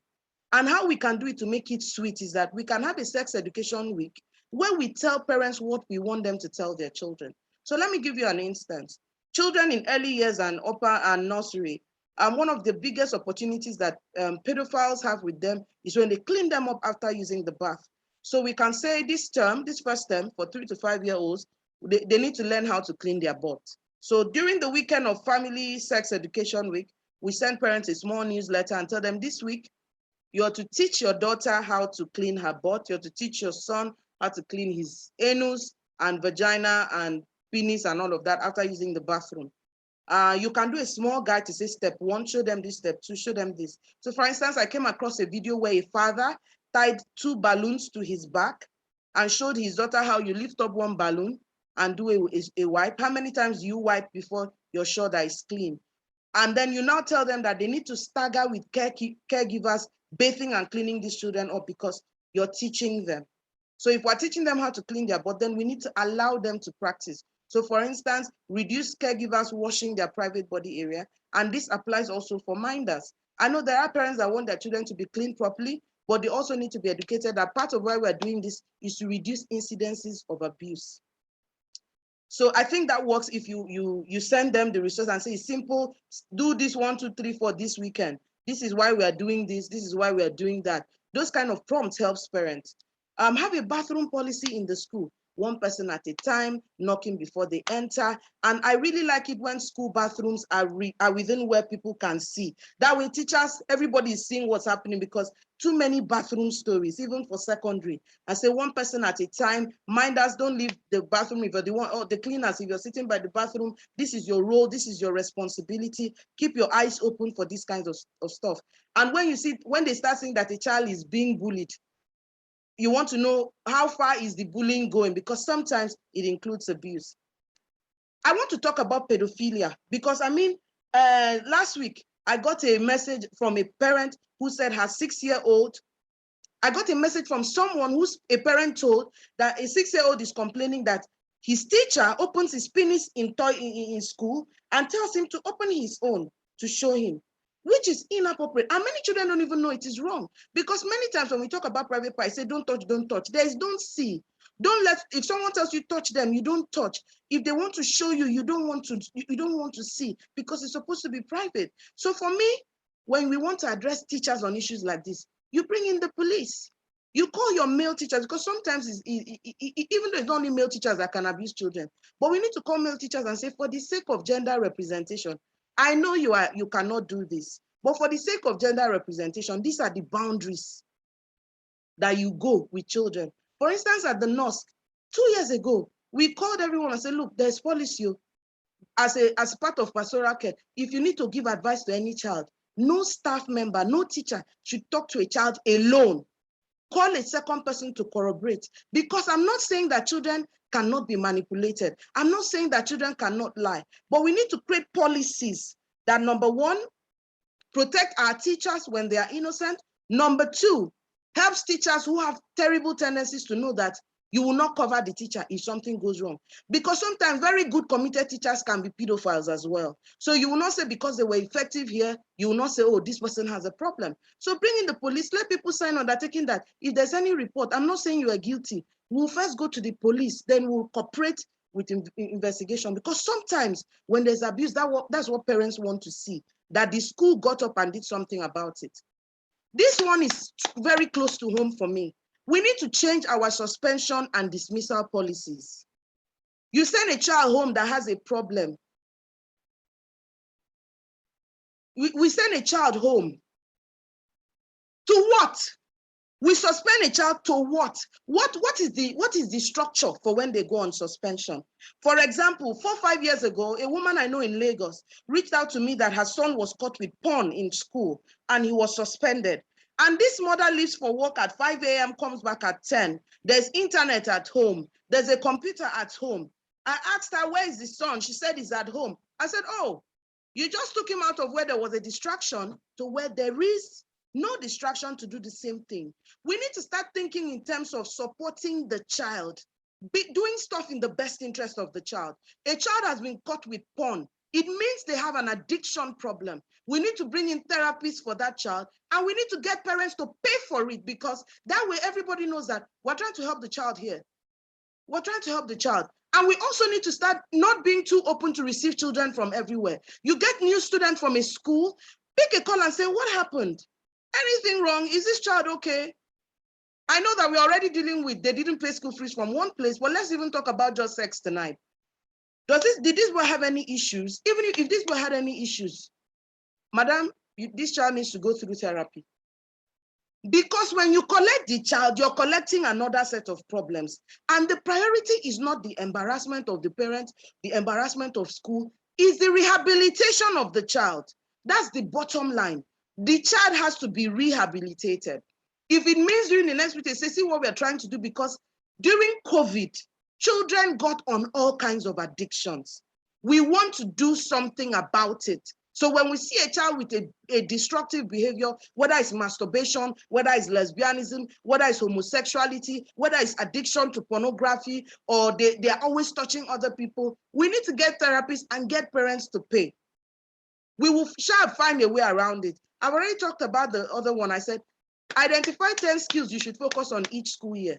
And how we can do it to make it sweet is that we can have a sex education week where we tell parents what we want them to tell their children. So let me give you an instance. Children in early years and upper and nursery, one of the biggest opportunities that pedophiles have with them is when they clean them up after using the bath. So we can say this first term for 3 to 5 year olds, they need to learn how to clean their butt. So during the weekend of Family Sex Education Week, we send parents a small newsletter and tell them this week, you're to teach your daughter how to clean her butt. You're to teach your son how to clean his anus and vagina and penis and all of that after using the bathroom. You can do a small guide to say step 1, show them this, step 2, show them this. So for instance, I came across a video where a father tied 2 balloons to his back and showed his daughter how you lift up 1 balloon and do a wipe. How many times do you wipe before you're sure that it's clean? And then you now tell them that they need to stagger with caregivers bathing and cleaning these children up because you're teaching them. So if we're teaching them how to clean their butt, then we need to allow them to practice. So for instance, reduce caregivers washing their private body area. And this applies also for minders. I know there are parents that want their children to be cleaned properly, but they also need to be educated that part of why we're doing this is to reduce incidences of abuse. So I think that works if you send them the resource and say, it's simple, do this 1, 2, 3, 4 this weekend. This is why we are doing this. This is why we are doing that. Those kind of prompts helps parents. Have a bathroom policy in the school. 1 person at a time, knocking before they enter. And I really like it when school bathrooms are within where people can see. That way teachers, everybody is seeing what's happening because too many bathroom stories, even for secondary. I say 1 person at a time, minders don't leave the bathroom if you want, or the cleaners, if you're sitting by the bathroom, this is your role, this is your responsibility. Keep your eyes open for these kinds of stuff. And when they start seeing that a child is being bullied, you want to know how far is the bullying going, because sometimes it includes abuse. I want to talk about pedophilia because last week I got a message from a parent who said her 6-year-old, I got a message from someone who's a parent told that a 6-year-old is complaining that his teacher opens his penis in school and tells him to open his own to show him, which is inappropriate. And many children don't even know it is wrong, because many times when we talk about private parts, say don't touch, don't touch. There is don't see. If someone tells you touch them, you don't touch. If they want to show you, you don't want to see, because it's supposed to be private. So for me, when we want to address teachers on issues like this, you bring in the police. You call your male teachers, because sometimes even though it's not only male teachers that can abuse children, but we need to call male teachers and say, for the sake of gender representation, I know you cannot do this, but for the sake of gender representation, these are the boundaries that you go with children. For instance, at the KNOSK, 2 years ago, we called everyone and said, look, there's policy. As part of pastoral care, if you need to give advice to any child, no staff member, no teacher should talk to a child alone. Call a second person to corroborate, because I'm not saying that children cannot be manipulated. I'm not saying that children cannot lie, but we need to create policies that, number 1, protect our teachers when they are innocent. Number 2, helps teachers who have terrible tendencies to know that you will not cover the teacher if something goes wrong. Because sometimes very good committed teachers can be pedophiles as well. So you will not say because they were effective here, you will not say, oh, this person has a problem. So bring in the police, let people sign undertaking that if there's any report, I'm not saying you are guilty, we'll first go to the police, then we'll cooperate with investigation. Because sometimes when there's abuse, that's what parents want to see, that the school got up and did something about it. This one is very close to home for me. We need to change our suspension and dismissal policies. You send a child home that has a problem. We send a child home. To what? We suspend a child to what? What is the structure for when they go on suspension? For example, 4 or 5 years ago, a woman I know in Lagos reached out to me that her son was caught with porn in school and he was suspended. And this mother leaves for work at 5 a.m., comes back at 10. There's internet at home. There's a computer at home. I asked her, where is the son? She said he's at home. I said, oh, you just took him out of where there was a distraction to where there is no distraction to do the same thing. We need to start thinking in terms of supporting the child, doing stuff in the best interest of the child. A child has been caught with porn. it means they have an addiction problem. We need to bring in therapists for that child, and we need to get parents to pay for it, because that way everybody knows that we're trying to help the child here. We're trying to help the child. And we also need to start not being too open to receive children from everywhere. You get new students from a school, pick a call and say, what happened? Anything wrong? Is this child okay? I know that we're already dealing with, they didn't pay school fees from one place, but let's even talk about just sex tonight. Did this boy have any issues? Even if this boy had any issues, madam, this child needs to go through therapy. Because when you collect the child, you're collecting another set of problems. And the priority is not the embarrassment of the parent, the embarrassment of school, is the rehabilitation of the child. That's the bottom line. The child has to be rehabilitated. If it means during the next week, they say, see what we're trying to do, because during COVID, children got on all kinds of addictions. We want to do something about it. So when we see a child with a destructive behavior, whether it's masturbation, whether it's lesbianism, whether it's homosexuality, whether it's addiction to pornography, or they're always touching other people, we need to get therapists and get parents to pay. We will find a way around it. I've already talked about the other one. I said, identify 10 skills you should focus on each school year.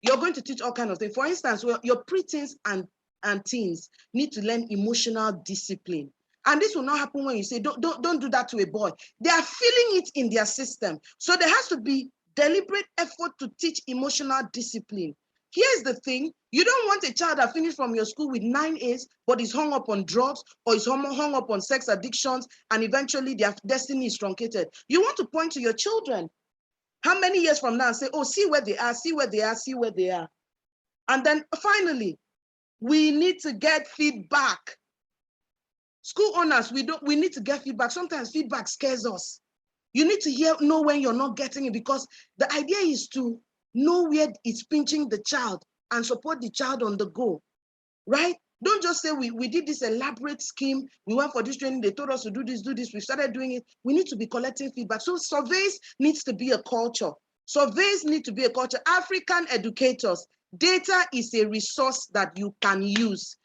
You're going to teach all kinds of things. For instance, your preteens and teens need to learn emotional discipline. And this will not happen when you say, don't do that to a boy. They are feeling it in their system. So there has to be deliberate effort to teach emotional discipline. Here's the thing. You don't want a child that finished from your school with 9 A's, but is hung up on drugs, or is hung up on sex addictions, and eventually their destiny is truncated. You want to point to your children. How many years from now and say, oh, see where they are, see where they are, see where they are. And then finally, we need to get feedback. School owners, we need to get feedback. Sometimes feedback scares us. You need to know when you're not getting it, because the idea is to know where it's pinching the child and support the child on the go, right? Don't just say we did this elaborate scheme, we went for this training, they told us to do this, we started doing it. We need to be collecting feedback. So surveys needs to be a culture. Surveys need to be a culture. African educators, data is a resource that you can use.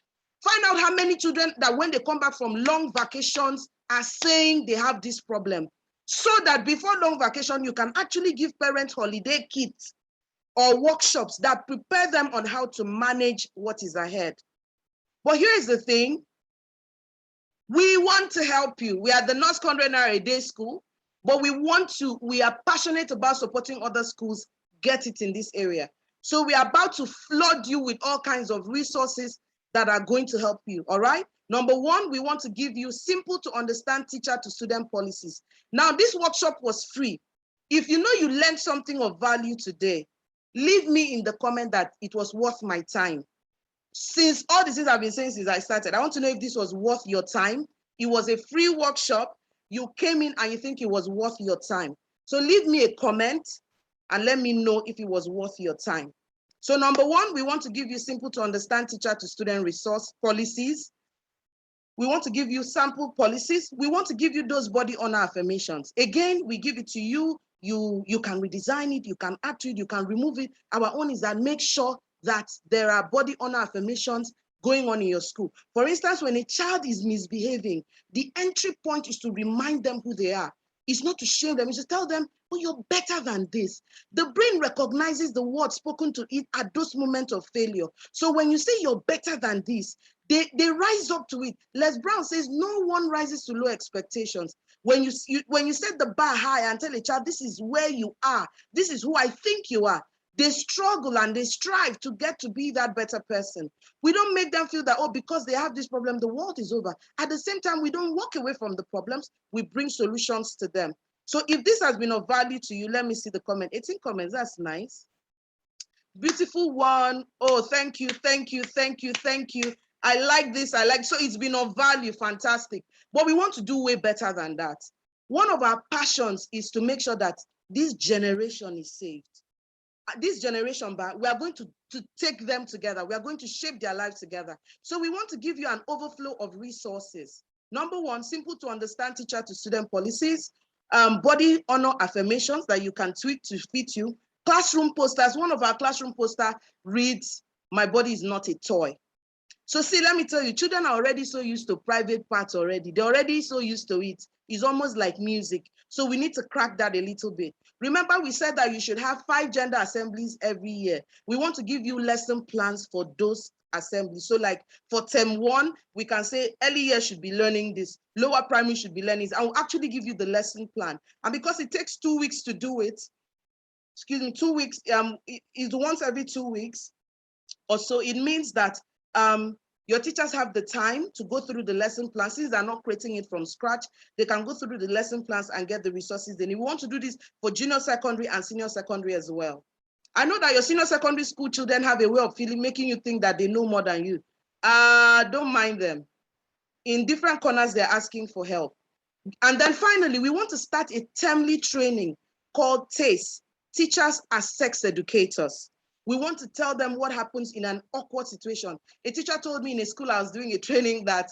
Find out how many children that when they come back from long vacations are saying they have this problem, so that before long vacation, you can actually give parents holiday kits or workshops that prepare them on how to manage what is ahead. But here's the thing. We want to help you. We are the KNOSK N100-a-day School, but we are passionate about supporting other schools get it in this area. So we are about to flood you with all kinds of resources that are going to help you, all right? Number one, we want to give you simple to understand teacher to student policies. Now, this workshop was free. If you know you learned something of value today, leave me in the comment that it was worth my time. Since all the things I've been saying since I started, I want to know if this was worth your time. It was a free workshop. You came in and you think it was worth your time. So leave me a comment and let me know if it was worth your time. So number one, we want to give you simple to understand teacher to student resource policies. We want to give you sample policies. We want to give you those body honor affirmations. Again, we give it to you. You can redesign it, you can add to it, you can remove it. Our own is that make sure that there are body honor affirmations going on in your school. For instance, when a child is misbehaving, the entry point is to remind them who they are. It's not to shame them, it's to tell them, oh, you're better than this. The brain recognizes the word spoken to it at those moments of failure. So when you say you're better than this, they rise up to it. Les Brown says, no one rises to low expectations. When you set the bar high and tell a child, this is where you are, this is who I think you are, they struggle and they strive to get to be that better person. We don't make them feel that, oh, because they have this problem, the world is over. At the same time, we don't walk away from the problems. We bring solutions to them. So if this has been of value to you, let me see the comment. 18 comments, that's nice. Beautiful one. Oh, thank you, thank you, thank you, thank you. I like this, so it's been of value, fantastic. But we want to do way better than that. One of our passions is to make sure that this generation is saved. This generation, we are going to take them together. We are going to shape their lives together. So we want to give you an overflow of resources. Number one, simple to understand teacher to student policies, body honor affirmations that you can tweak to fit you, classroom posters. One of our classroom poster reads, my body is not a toy. So see, let me tell you, children are already so used to private parts already. They're already so used to it. It's almost like music. So we need to crack that a little bit. Remember, we said that you should have 5 gender assemblies every year. We want to give you lesson plans for those assemblies. So like for term 1, we can say early year should be learning this, lower primary should be learning this. I will actually give you the lesson plan. And because it takes 2 weeks to do it, 2 weeks, it's once every 2 weeks or so, it means that your teachers have the time to go through the lesson plans. Since they're not creating it from scratch, they can go through the lesson plans and get the resources they need. We want to do this for junior secondary and senior secondary as well. I know that your senior secondary school children have a way of making you think that they know more than you. Don't mind them. In different corners, they're asking for help. And then finally, we want to start a termly training called TASE, Teachers as Sex Educators. We want to tell them what happens in an awkward situation. A teacher told me in a school I was doing a training that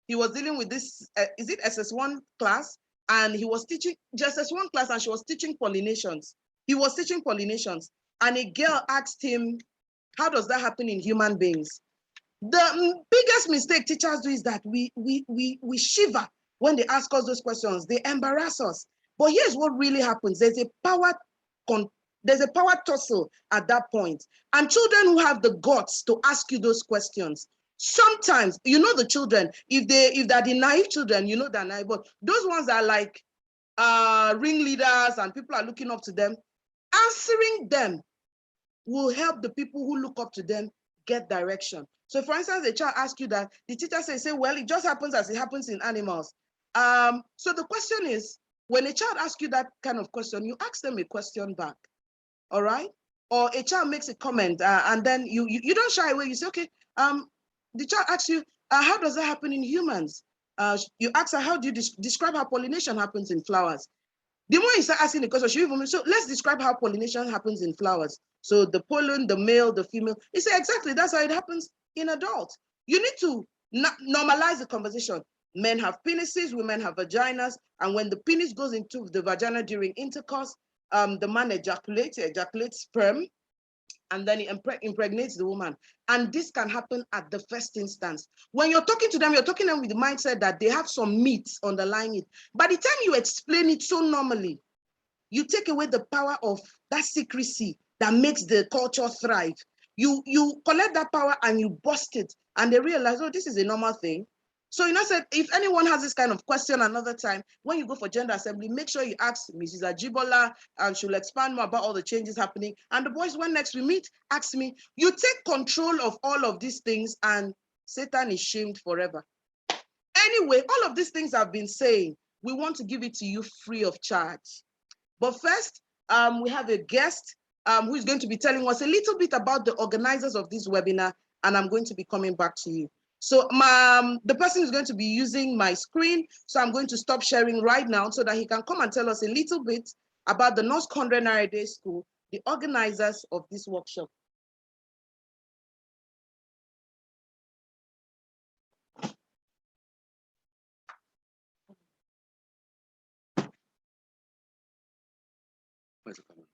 he was dealing with this, is it SS1 class? And he was teaching just SS1 class and she was teaching pollinations. He was teaching pollinations. And a girl asked him, how does that happen in human beings? The biggest mistake teachers do is that we shiver when they ask us those questions. They embarrass us. But here's what really happens. There's a power tussle at that point. And children who have the guts to ask you those questions, sometimes, you know, the children, if they're the naive children, you know they're naive, but those ones are like ringleaders and people are looking up to them, answering them will help the people who look up to them get direction. So for instance, a child asks you that, the teacher say, well, it just happens as it happens in animals. So the question is, when a child asks you that kind of question, you ask them a question back. All right? Or a child makes a comment and then you don't shy away. You say, okay, the child asks you, how does that happen in humans? You ask her, how do you describe how pollination happens in flowers? The more you start asking the question, so let's describe how pollination happens in flowers. So the pollen, the male, the female, you say, exactly, that's how it happens in adults. You need to normalize the conversation. Men have penises, women have vaginas, and when the penis goes into the vagina during intercourse, the man ejaculates sperm, and then he impregnates the woman. And this can happen at the first instance. When you're talking to them, you're talking to them with the mindset that they have some myths underlying it. By the time you explain it so normally, you take away the power of that secrecy that makes the culture thrive. You collect that power and you bust it, and they realize, oh, this is a normal thing. So you know, said if anyone has this kind of question another time, when you go for gender assembly, make sure you ask Mrs. Ajibola, and she'll expand more about all the changes happening. And the boys, when next we meet, ask me. You take control of all of these things, and Satan is shamed forever. Anyway, all of these things I've been saying, we want to give it to you free of charge. But first, we have a guest who is going to be telling us a little bit about the organizers of this webinar, and I'm going to be coming back to you. So the person is going to be using my screen, so I'm going to stop sharing right now so that he can come and tell us a little bit about the KNOSK 100-a-day School, the organizers of this workshop. Where's the camera?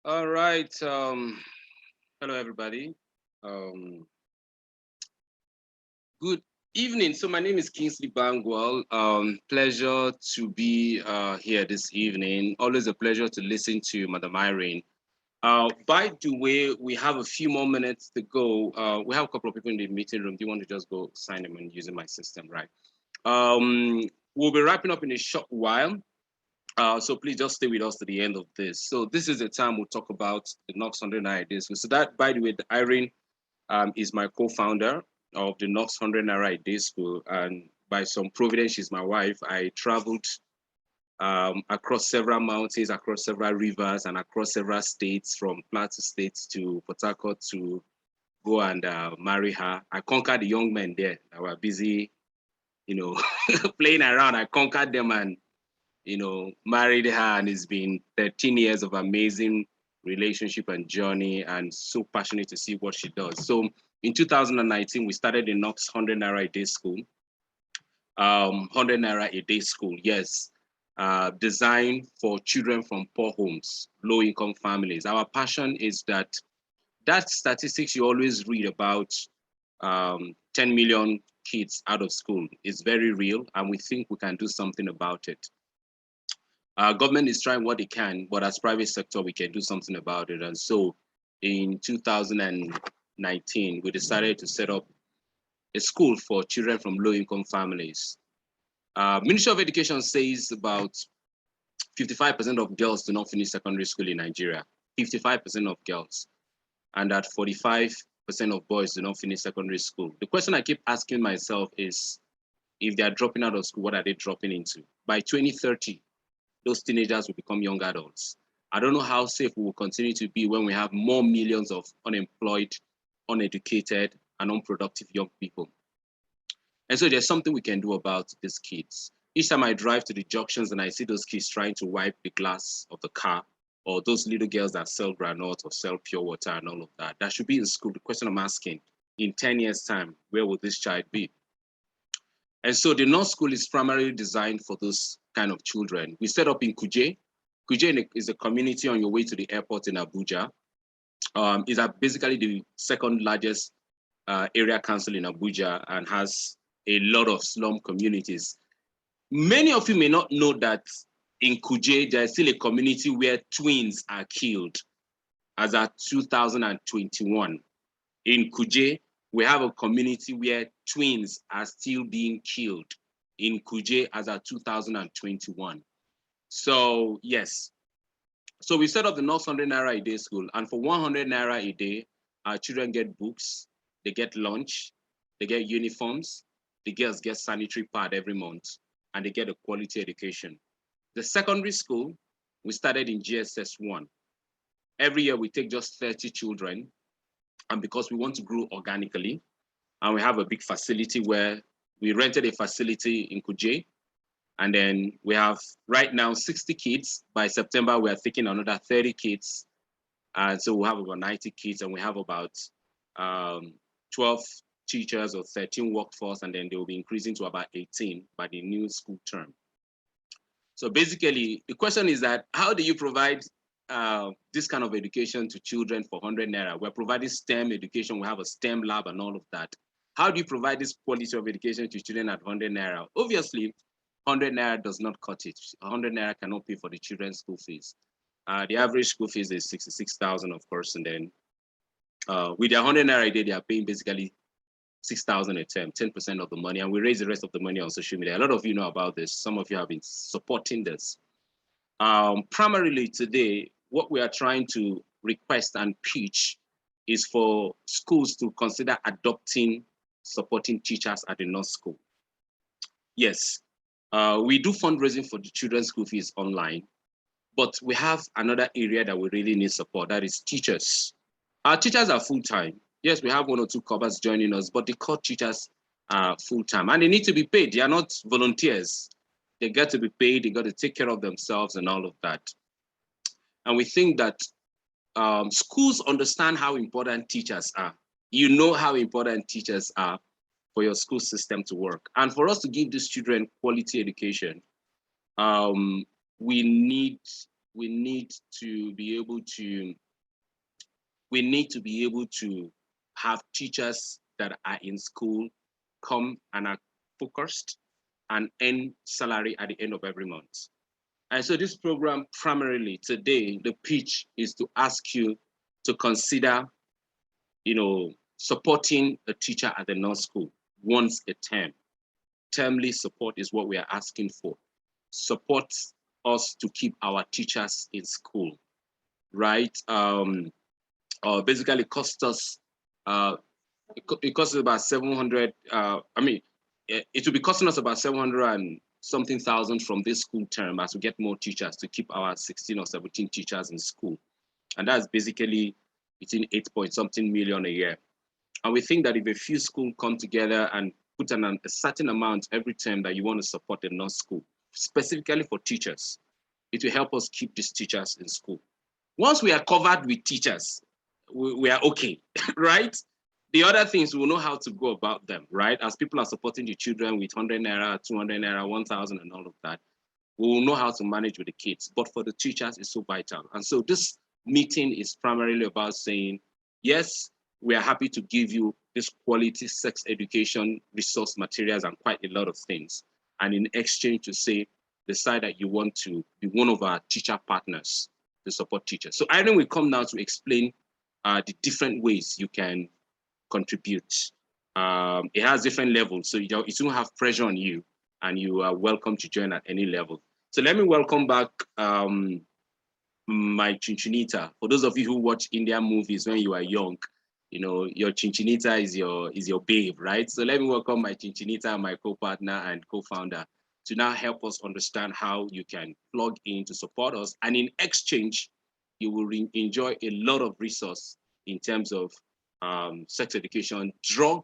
All right. Hello, everybody. Good evening. So my name is Kingsley Bangwell. Pleasure to be here this evening. Always a pleasure to listen to Madam Irene. By the way, we have a few more minutes to go. We have a couple of people in the meeting room. Do you want to just go sign them and using my system, right? We'll be wrapping up in a short while. So please just stay with us to the end of this. So this is the time we'll talk about the KNOSK 100-a-day School. So that, by the way, Irene is my co-founder of the KNOSK 100-a-day School. And by some providence, she's my wife. I traveled across several mountains, across several rivers, and across several states, from Plateau State to Port Harcourt, to go and marry her. I conquered the young men there that were busy, you know, playing around. I conquered them and, you know, married her, and it's been 13 years of amazing relationship and journey, and so passionate to see what she does. So in 2019, we started the KNOSK 100-a-day School. 100 Naira a day school, yes. designed for children from poor homes, low-income families. Our passion is that statistics you always read about, 10 million kids out of school, is very real, and we think we can do something about it. Government is trying what it can, but as private sector, we can do something about it. And so in 2019, we decided to set up a school for children from low-income families. Ministry of Education says about 55% of girls do not finish secondary school in Nigeria, 55% of girls, and that 45% of boys do not finish secondary school. The question I keep asking myself is, if they are dropping out of school, what are they dropping into? By 2030, those teenagers will become young adults. I don't know how safe we will continue to be when we have more millions of unemployed, uneducated, and unproductive young people. And so there's something we can do about these kids. Each time I drive to the junctions and I see those kids trying to wipe the glass of the car, or those little girls that sell granola or sell pure water and all of that, that should be in school. The question I'm asking, in 10 years' time, where will this child be? And so the KNOSK school is primarily designed for those kind of children. We set up in Kuje. Kuje is a community on your way to the airport in Abuja. It's basically the second largest area council in Abuja and has a lot of slum communities. Many of you may not know that in Kuje, there is still a community where twins are killed as at 2021. In Kuje, we have a community where twins are still being killed in Kuje as at 2021. So yes, so we set up the KNOSK 100 a day school, and for 100 naira a day, our children get books, they get lunch, they get uniforms, the girls get sanitary pad every month, and they get a quality education. The secondary school, we started in GSS 1. Every year we take just 30 children, and because we want to grow organically, and we have a big facility where we rented a facility in Kuje, and then we have right now 60 kids. By September, we are taking another 30 kids. And so we have about 90 kids, and we have about 12 teachers or 13 workforce, and then they will be increasing to about 18 by the new school term. So basically, the question is that, how do you provide this kind of education to children for 100 naira? We're providing STEM education. We have a STEM lab and all of that. How do you provide this quality of education to children at 100 naira? Obviously, 100 naira does not cut it. 100 naira cannot pay for the children's school fees. The average school fees is 66,000, of course, and then with their 100 naira a day, they are paying basically 6,000 a term, 10% of the money, and we raise the rest of the money on social media. A lot of you know about this. Some of you have been supporting this. Primarily today, what we are trying to request and pitch is for schools to consider adopting supporting teachers at the KNOSK school. Yes, we do fundraising for the children's school fees online, but we have another area that we really need support, that is teachers. Our teachers are full-time. Yes, we have 1 or 2 covers joining us, but the core teachers are full-time, and they need to be paid. They are not volunteers. They got to be paid, they got to take care of themselves and all of that. And we think that schools understand how important teachers are. You know how important teachers are for your school system to work. And for us to give these children quality education, we need to be able to have teachers that are in school come and are focused and earn salary at the end of every month. And so this program, primarily today, the pitch is to ask you to consider, supporting a teacher at the KNOSK school once a term. Termly support is what we are asking for. Support us to keep our teachers in school, right? Basically cost us, it costs about 700, it will be costing us about 700 and something thousand from this school term as we get more teachers to keep our 16 or 17 teachers in school. And that's basically between 8-point-something million a year. And we think that if a few schools come together and put a certain amount every term that you want to support the KNOSK school, specifically for teachers, it will help us keep these teachers in school. Once we are covered with teachers, we are okay, right? The other things, we will know how to go about them, right? As people are supporting the children with 100 naira, 200 naira, 1,000 and all of that, we will know how to manage with the kids. But for the teachers, it's so vital. And so this meeting is primarily about saying, yes, we are happy to give you this quality sex education resource materials and quite a lot of things. And in exchange to say, decide that you want to be one of our teacher partners to support teachers. So Irene will come now to explain the different ways you can contribute. It has different levels, so it won't have pressure on you, and you are welcome to join at any level. So let me welcome back my Chinchinita. For those of you who watch Indian movies when you are young, you know, your Chinchinita is your babe, right? So let me welcome my Chinchinita, my co-partner and co-founder, to now help us understand how you can plug in to support us. And in exchange, you will enjoy a lot of resource in terms of sex education, drug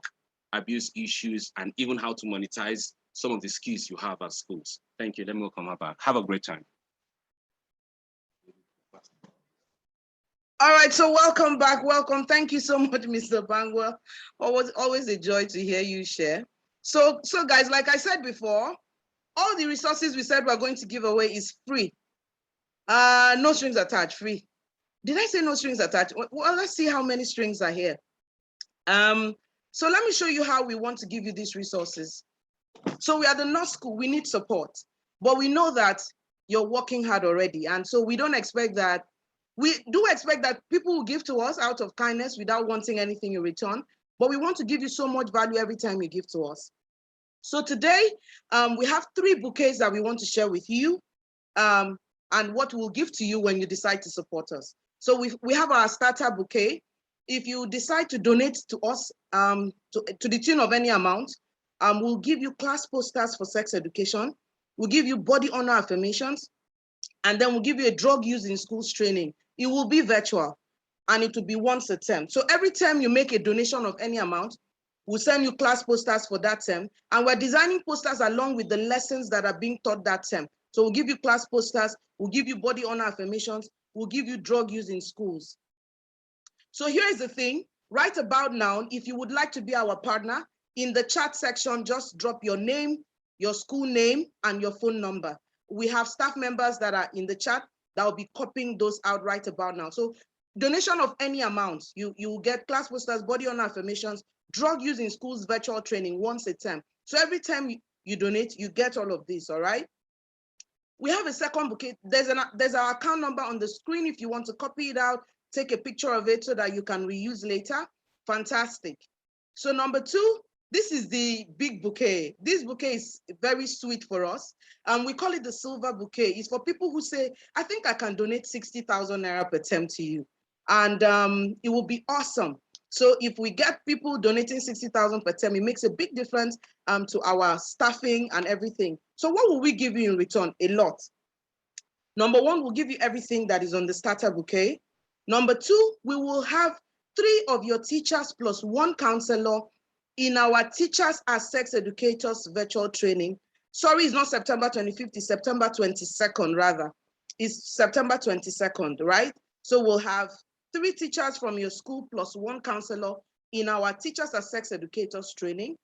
abuse issues, and even how to monetize some of the skills you have at schools. Thank you. Let me welcome her back. Have a great time. All right, so welcome back. Welcome. Thank you so much, Mr. Bangwell. Always a joy to hear you share. So guys, like I said before, all the resources we said we're going to give away is free. No strings attached, free. Did I say no strings attached? Well, let's see how many strings are here. So let me show you how we want to give you these resources. So we are the KNOSK School, we need support, but we know that you're working hard already. And so we don't expect that. We do expect that people will give to us out of kindness without wanting anything in return, but we want to give you so much value every time you give to us. So today, we have 3 bouquets that we want to share with you, and what we'll give to you when you decide to support us. So we have our starter bouquet. If you decide to donate to us to the tune of any amount, we'll give you class posters for sex education. We'll give you body honor affirmations, and then we'll give you a drug use in schools training. It will be virtual, and it will be once a term. So every time you make a donation of any amount, we'll send you class posters for that term. And we're designing posters along with the lessons that are being taught that term. So we'll give you class posters, we'll give you body honor affirmations, we'll give you drug use in schools. So here is the thing, right about now, if you would like to be our partner, in the chat section, just drop your name, your school name, and your phone number. We have staff members that are in the chat that will be copying those out right about now. So donation of any amount, you will get class posters, body honor affirmations, drug use in schools, virtual training once a term. So every time you donate, you get all of this, all right? We have a second bouquet. There's our account number on the screen if you want to copy it out, take a picture of it so that you can reuse later. Fantastic. So number 2, this is the big bouquet. This bouquet is very sweet for us. We call it the silver bouquet. It's for people who say, I think I can donate 60,000 naira per term to you. And it will be awesome. So if we get people donating 60,000 per term, it makes a big difference to our staffing and everything. So what will we give you in return? A lot. Number 1, we'll give you everything that is on the starter bouquet. Number 2, we will have 3 of your teachers plus 1 counselor in our Teachers as Sex Educators virtual training. Sorry, it's not September 25th, it's September 22nd rather. It's September 22nd, right? So we'll have 3 teachers from your school plus 1 counselor in our Teachers as Sex Educators training.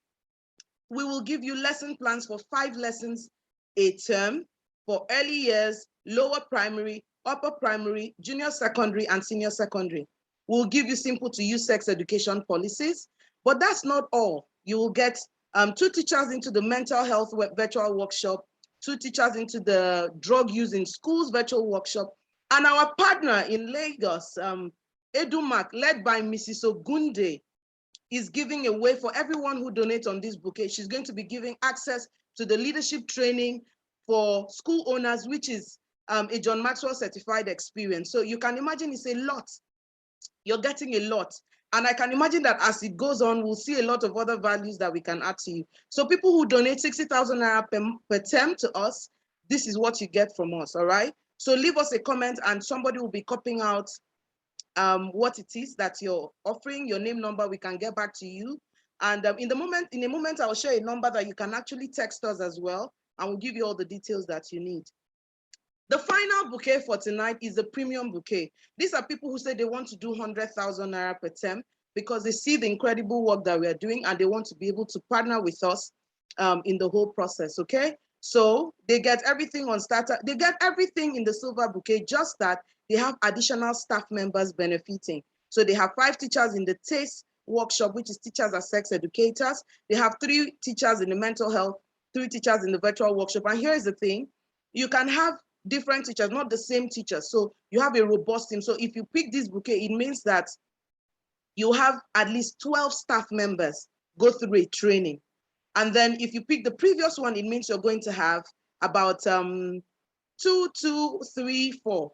We will give you lesson plans for 5 lessons a term for early years, lower primary, upper primary, junior secondary, and senior secondary. We'll give you simple to use sex education policies, but that's not all. You will get 2 teachers into the mental health virtual workshop, 2 teachers into the drug use in schools virtual workshop, and our partner in Lagos, Edumac, led by Mrs. Ogunde, is giving away for everyone who donates on this bouquet. She's going to be giving access to the leadership training for school owners, which is a John Maxwell certified experience. So you can imagine it's a lot. You're getting a lot. And I can imagine that as it goes on, we'll see a lot of other values that we can add to you. So people who donate 60,000 naira per term to us, this is what you get from us, all right? So leave us a comment and somebody will be copying out what it is that you're offering, your name, number, we can get back to you. And in a moment, I'll share a number that you can actually text us as well, and we'll give you all the details that you need. The final bouquet for tonight is the premium bouquet. These are people who say they want to do 100,000 naira per term because they see the incredible work that we are doing and they want to be able to partner with us in the whole process, okay? So they get everything on starter. They get everything in the silver bouquet, just that they have additional staff members benefiting. So they have 5 teachers in the TASTE workshop, which is teachers as sex educators. They have 3 teachers in the mental health, 3 teachers in the virtual workshop. And here's the thing, you can have different teachers, not the same teachers. So you have a robust team. So if you pick this bouquet, it means that you have at least 12 staff members go through a training. And then if you pick the previous one, it means you're going to have about 2, 2, 3, 4.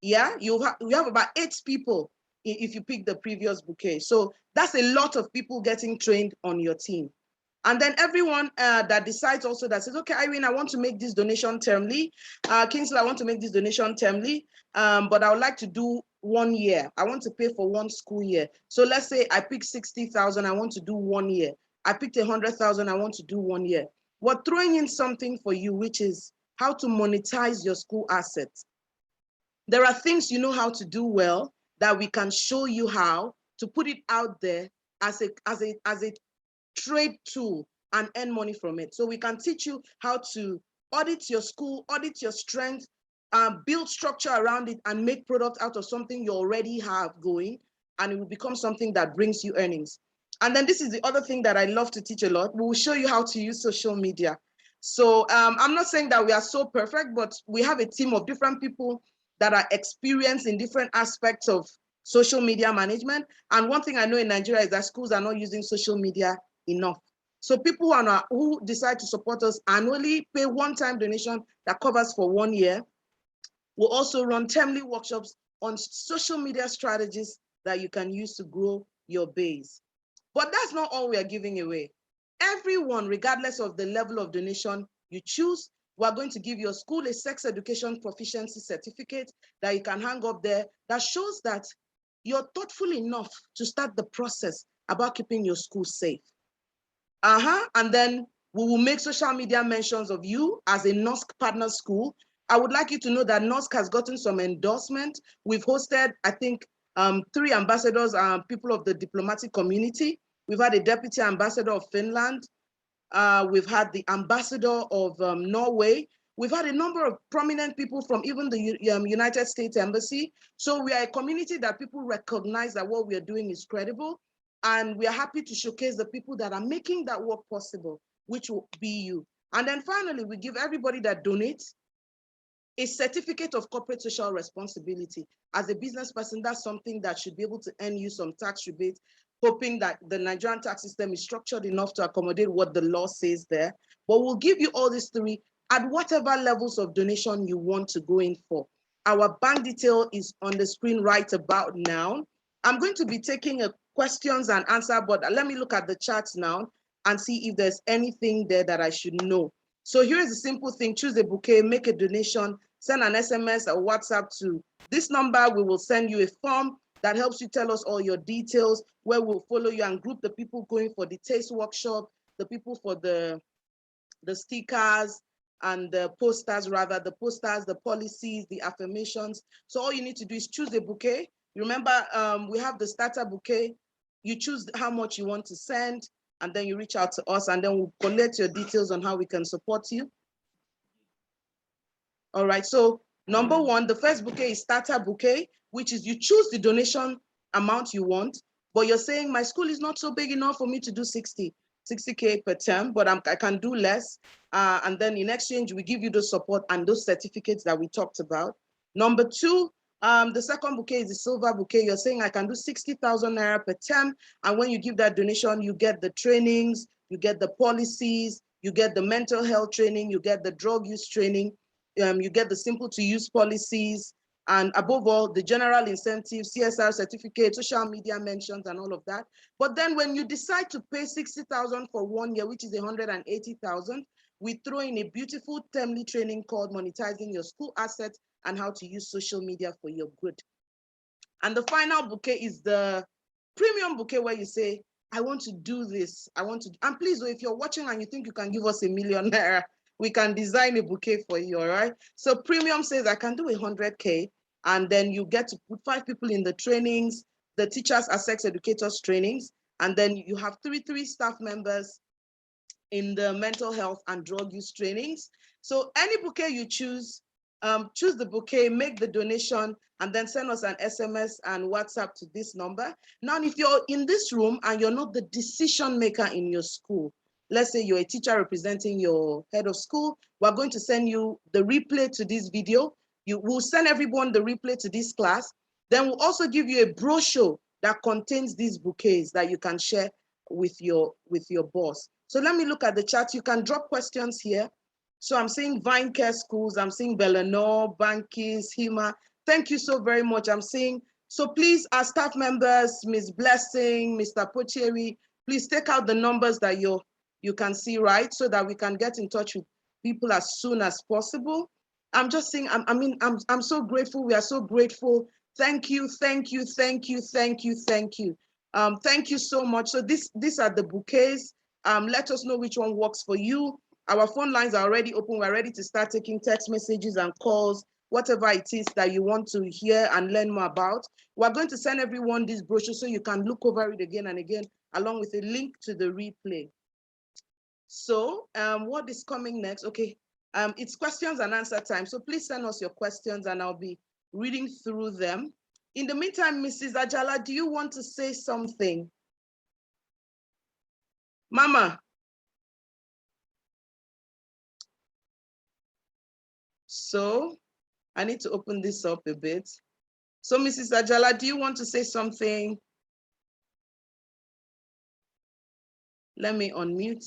Yeah, you have about 8 people if you pick the previous bouquet. So that's a lot of people getting trained on your team. And then everyone that decides also that says, okay, Irene, I want to make this donation termly. Kingsley, I want to make this donation termly, but I would like to do 1 year. I want to pay for 1 school year. So let's say I pick 60,000, I want to do 1 year. I picked 100,000, I want to do 1 year. We're throwing in something for you, which is how to monetize your school assets. There are things you know how to do well that we can show you how to put it out there as a trade tool and earn money from it. So we can teach you how to audit your school, audit your strength, build structure around it, and make product out of something you already have going, and it will become something that brings you earnings. And then this is the other thing that I love to teach a lot. We will show you how to use social media. So I'm not saying that we are so perfect, but we have a team of different people that are experienced in different aspects of social media management. And one thing I know in Nigeria is that schools are not using social media enough. So people who decide to support us annually pay one-time donation that covers for 1 year. We'll also run termly workshops on social media strategies that you can use to grow your base. But that's not all we are giving away. Everyone, regardless of the level of donation you choose, we're going to give your school a sex education proficiency certificate that you can hang up there that shows that you're thoughtful enough to start the process about keeping your school safe. And then we will make social media mentions of you as a KNOSK partner school. I would like you to know that KNOSK has gotten some endorsement. We've hosted, I think, 3 ambassadors, people of the diplomatic community. We've had a deputy ambassador of Finland. We've had the ambassador of Norway. We've had a number of prominent people from even the United States Embassy. So we are a community that people recognize that what we are doing is credible. And we are happy to showcase the people that are making that work possible, which will be you. And then finally, we give everybody that donates a certificate of corporate social responsibility. As a business person, that's something that should be able to earn you some tax rebate, hoping that the Nigerian tax system is structured enough to accommodate what the law says there. But we'll give you all these 3 at whatever levels of donation you want to go in for. Our bank detail is on the screen right about now. I'm going to be taking a questions and answer, but let me look at the charts now and see if there's anything there that I should know. So here's a simple thing: choose a bouquet, make a donation, send an SMS or WhatsApp to this number. We will send you a form that helps you tell us all your details, where we'll follow you and group the people going for the taste workshop, the people for the stickers and the posters, rather, the posters, the policies, the affirmations. So all you need to do is choose a bouquet. Remember, we have the starter bouquet. You choose how much you want to send, and then you reach out to us, and then we'll collect your details on how we can support you. All right, so number 1, the first bouquet is starter bouquet, which is you choose the donation amount you want, but you're saying my school is not so big enough for me to do 60K per term, but I can do less. And then in exchange, we give you the support and those certificates that we talked about. Number 2, the second bouquet is the silver bouquet. You're saying I can do 60,000 naira per term. And when you give that donation, you get the trainings, you get the policies, you get the mental health training, you get the drug use training, you get the simple to use policies, and above all, the general incentives, CSR certificate, social media mentions, and all of that. But then when you decide to pay 60,000 for 1 year, which is 180,000, we throw in a beautiful termly training called Monetizing Your School Assets and How to Use Social Media for Your Good. And the final bouquet is the premium bouquet, where you say, I want to do this. And please, if you're watching and you think you can give us 1 million naira, we can design a bouquet for you, all right? So premium says I can do 100K, and then you get to put 5 people in the trainings, the teachers are sex educators trainings, and then you have three staff members in the mental health and drug use trainings. So any bouquet you choose the bouquet, make the donation, and then send us an SMS and WhatsApp to this number. Now, if you're in this room and you're not the decision maker in your school, let's say you're a teacher representing your head of school, we're going to send you the replay to this video. We'll send everyone the replay to this class. Then we'll also give you a brochure that contains these bouquets that you can share with your boss. So let me look at the chat. You can drop questions here. So I'm seeing Vine Care Schools, I'm seeing Belenor, Bankis, Hima. Thank you so very much. I'm seeing, so please, our staff members, Ms. Blessing, Mr. Pocheri, please take out the numbers that you can see, right? So that we can get in touch with people as soon as possible. I'm just saying, I'm so grateful. We are so grateful. Thank you, thank you, thank you, thank you, thank you. Thank you so much. So these are the bouquets. Let us know which one works for you. Our phone lines are already open. We're ready to start taking text messages and calls, whatever it is that you want to hear and learn more about. We're going to send everyone this brochure so you can look over it again and again, along with a link to the replay. So what is coming next? Okay, it's questions and answer time. So please send us your questions and I'll be reading through them. In the meantime, Mrs. Ajala, do you want to say something? Mama. So I need to open this up a bit. So Mrs. Ajala, do you want to say something? Let me unmute.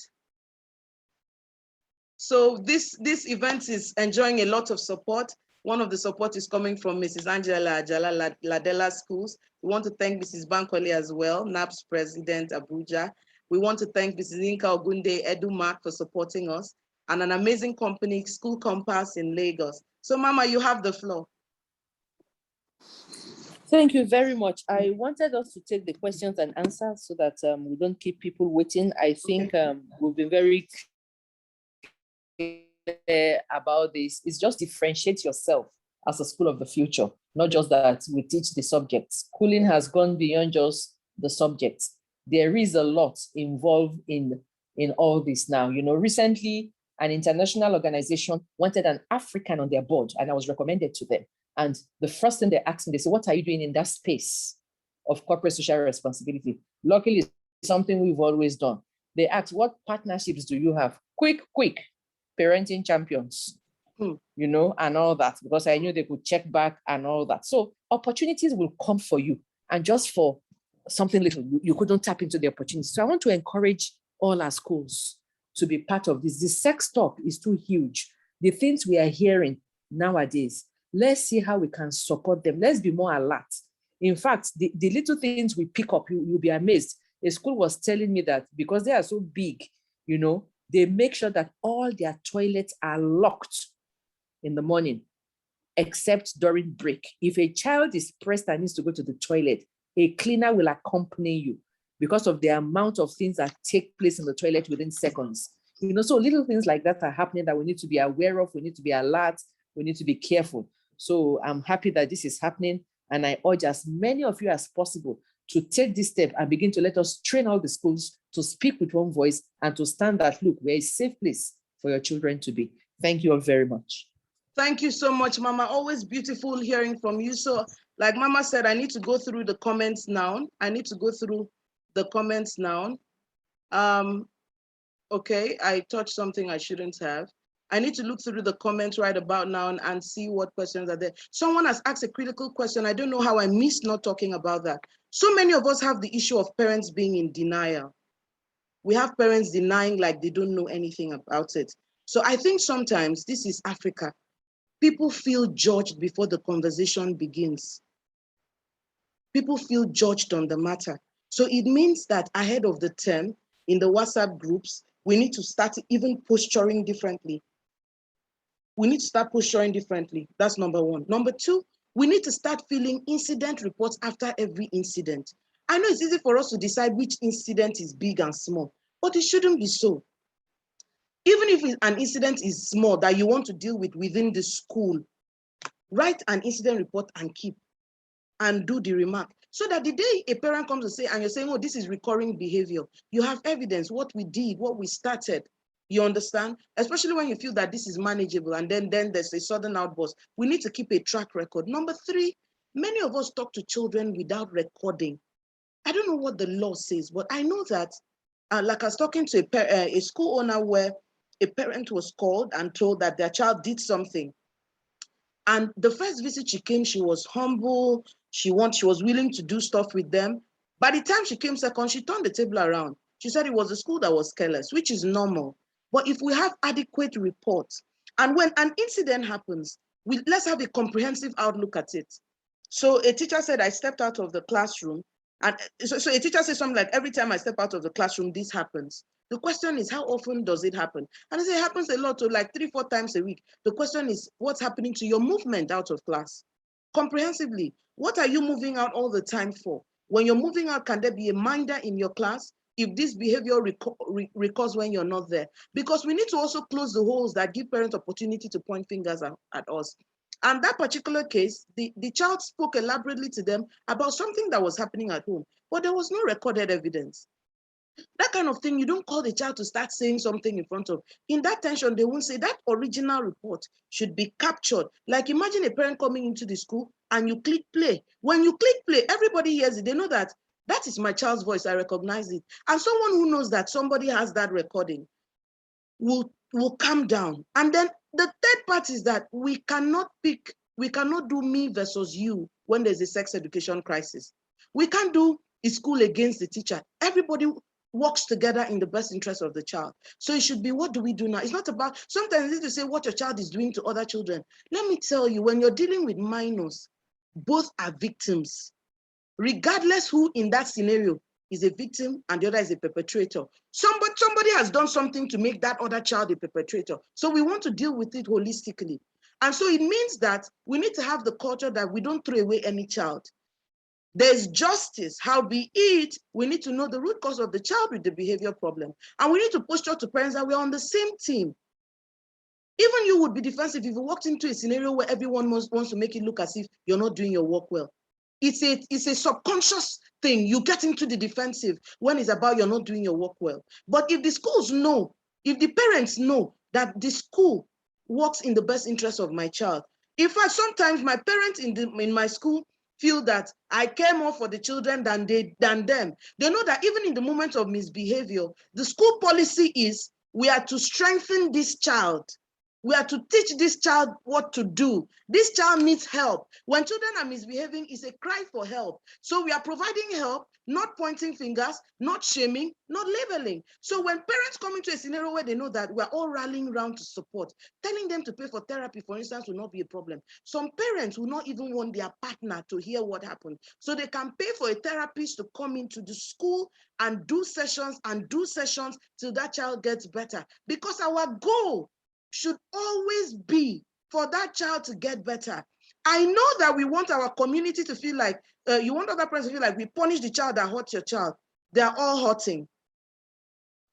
So this event is enjoying a lot of support. One of the support is coming from Mrs. Angela Ajala, Ladella Schools. We want to thank Mrs. Bankole as well, NAPS President, Abuja. We want to thank Mrs. Inka Ogunde Edumark for supporting us, and an amazing company, School Compass in Lagos. So Mama, you have the floor. Thank you very much. I wanted us to take the questions and answers so that we don't keep people waiting. I think we've been very clear about this. It's just differentiate yourself as a school of the future, not just that we teach the subjects. Schooling has gone beyond just the subjects. There is a lot involved in all this now. You know, recently, an international organization wanted an African on their board, and I was recommended to them. And the first thing they asked me, they said, what are you doing in that space of corporate social responsibility? Luckily, it's something we've always done. They asked, what partnerships do you have? Quick, parenting champions, you know, and all that, because I knew they could check back and all that. So opportunities will come for you. And just for something little, you couldn't tap into the opportunity. So I want to encourage all our schools to be part of this. The sex talk is too huge. The things we are hearing nowadays, let's see how we can support them. Let's be more alert. In fact, the little things we pick up, you'll be amazed. A school was telling me that because they are so big, you know, they make sure that all their toilets are locked in the morning, except during break. If a child is pressed and needs to go to the toilet, a cleaner will accompany you because of the amount of things that take place in the toilet within seconds. You know, so little things like that are happening that we need to be aware of. We need to be alert. We need to be careful. So I'm happy that this is happening. And I urge as many of you as possible to take this step and begin to let us train all the schools to speak with one voice and to stand that, look, we're a safe place for your children to be. Thank you all very much. Thank you so much, Mama. Always beautiful hearing from you. So like Mama said, I need to go through the comments now. Okay, I touched something I shouldn't have. I need to look through the comments right about now and see what questions are there. Someone has asked a critical question. I don't know how I missed not talking about that. So many of us have the issue of parents being in denial. We have parents denying like they don't know anything about it. So I think sometimes this is Africa. People feel judged before the conversation begins. People feel judged on the matter. So it means that ahead of the term, in the WhatsApp groups, we need to start even posturing differently. We need to start posturing differently. That's number one. Number two, we need to start filling incident reports after every incident. I know it's easy for us to decide which incident is big and small, but it shouldn't be so. Even if an incident is small that you want to deal with within the school, write an incident report and keep and do the remark. So that the day a parent comes to say, and you're saying, oh, this is recurring behavior, you have evidence, what we did, what we started, You understand? Especially when you feel that this is manageable and then there's a sudden outburst. We need to keep a track record. Number 3, many of us talk to children without recording. I don't know what the law says, but I know that, like I was talking to a school owner where a parent was called and told that their child did something. And the first visit she came, she was humble. She was willing to do stuff with them. By the time she came second, she turned the table around. She said it was the school that was careless, which is normal. But if we have adequate reports, and when an incident happens, let's have a comprehensive outlook at it. So a teacher said, I stepped out of the classroom. And so a teacher said something like, every time I step out of the classroom, this happens. The question is, how often does it happen? And I say it happens a lot, so like 3-4 times a week. The question is, what's happening to your movement out of class? Comprehensively, what are you moving out all the time for? When you're moving out, can there be a minder in your class if this behavior recurs when you're not there? Because we need to also close the holes that give parents opportunity to point fingers at us. And that particular case, the child spoke elaborately to them about something that was happening at home, but there was no recorded evidence. That kind of thing, you don't call the child to start saying something in front of. In that tension, they won't say that original report should be captured. Like imagine a parent coming into the school and you click play. When you click play, everybody hears it. They know that that is my child's voice. I recognize it. And someone who knows that somebody has that recording will calm down. And then the third part is that we cannot do me versus you when there's a sex education crisis. We can't do a school against the teacher. Everybody works together in the best interest of the child. So it should be, what do we do now? It's not about, sometimes it's to say what your child is doing to other children. Let me tell you, when you're dealing with minors, both are victims. Regardless who in that scenario is a victim and the other is a perpetrator. Somebody has done something to make that other child a perpetrator. So we want to deal with it holistically. And so it means that we need to have the culture that we don't throw away any child. There's justice, howbeit, we need to know the root cause of the child with the behavior problem. And we need to posture to parents that we're on the same team. Even you would be defensive if you walked into a scenario where everyone wants to make it look as if you're not doing your work well. It's a subconscious thing. You get into the defensive when it's about you're not doing your work well. But if the schools know, if the parents know that the school works in the best interest of my child. In fact, sometimes my parents in my school feel that I care more for the children than them. They know that even in the moment of misbehavior, the school policy is we are to strengthen this child. We are to teach this child what to do. This child needs help. When children are misbehaving, it's a cry for help. So we are providing help, not pointing fingers, not shaming, not labeling. So when parents come into a scenario where they know that we're all rallying around to support, telling them to pay for therapy, for instance, will not be a problem. Some parents will not even want their partner to hear what happened. So they can pay for a therapist to come into the school and do sessions till that child gets better. Because our goal should always be for that child to get better. I know that we want our community to feel like, you want other parents to feel like we punish the child that hurt your child. They are all hurting.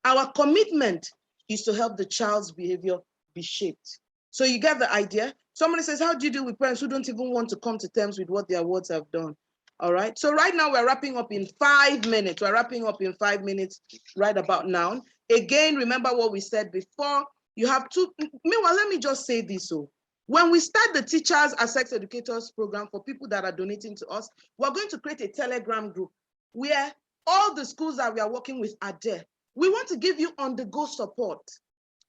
Our commitment is to help the child's behavior be shaped. So you get the idea? Somebody says, how do you deal with parents who don't even want to come to terms with what their words have done? All right, so right now we're wrapping up in 5 minutes. We're wrapping up in 5 minutes right about now. Again, remember what we said before. You have to, meanwhile, let me just say this. So when we start the Teachers as Sex Educators program for people that are donating to us, we're going to create a Telegram group where all the schools that we are working with are there. We want to give you on-the-go support.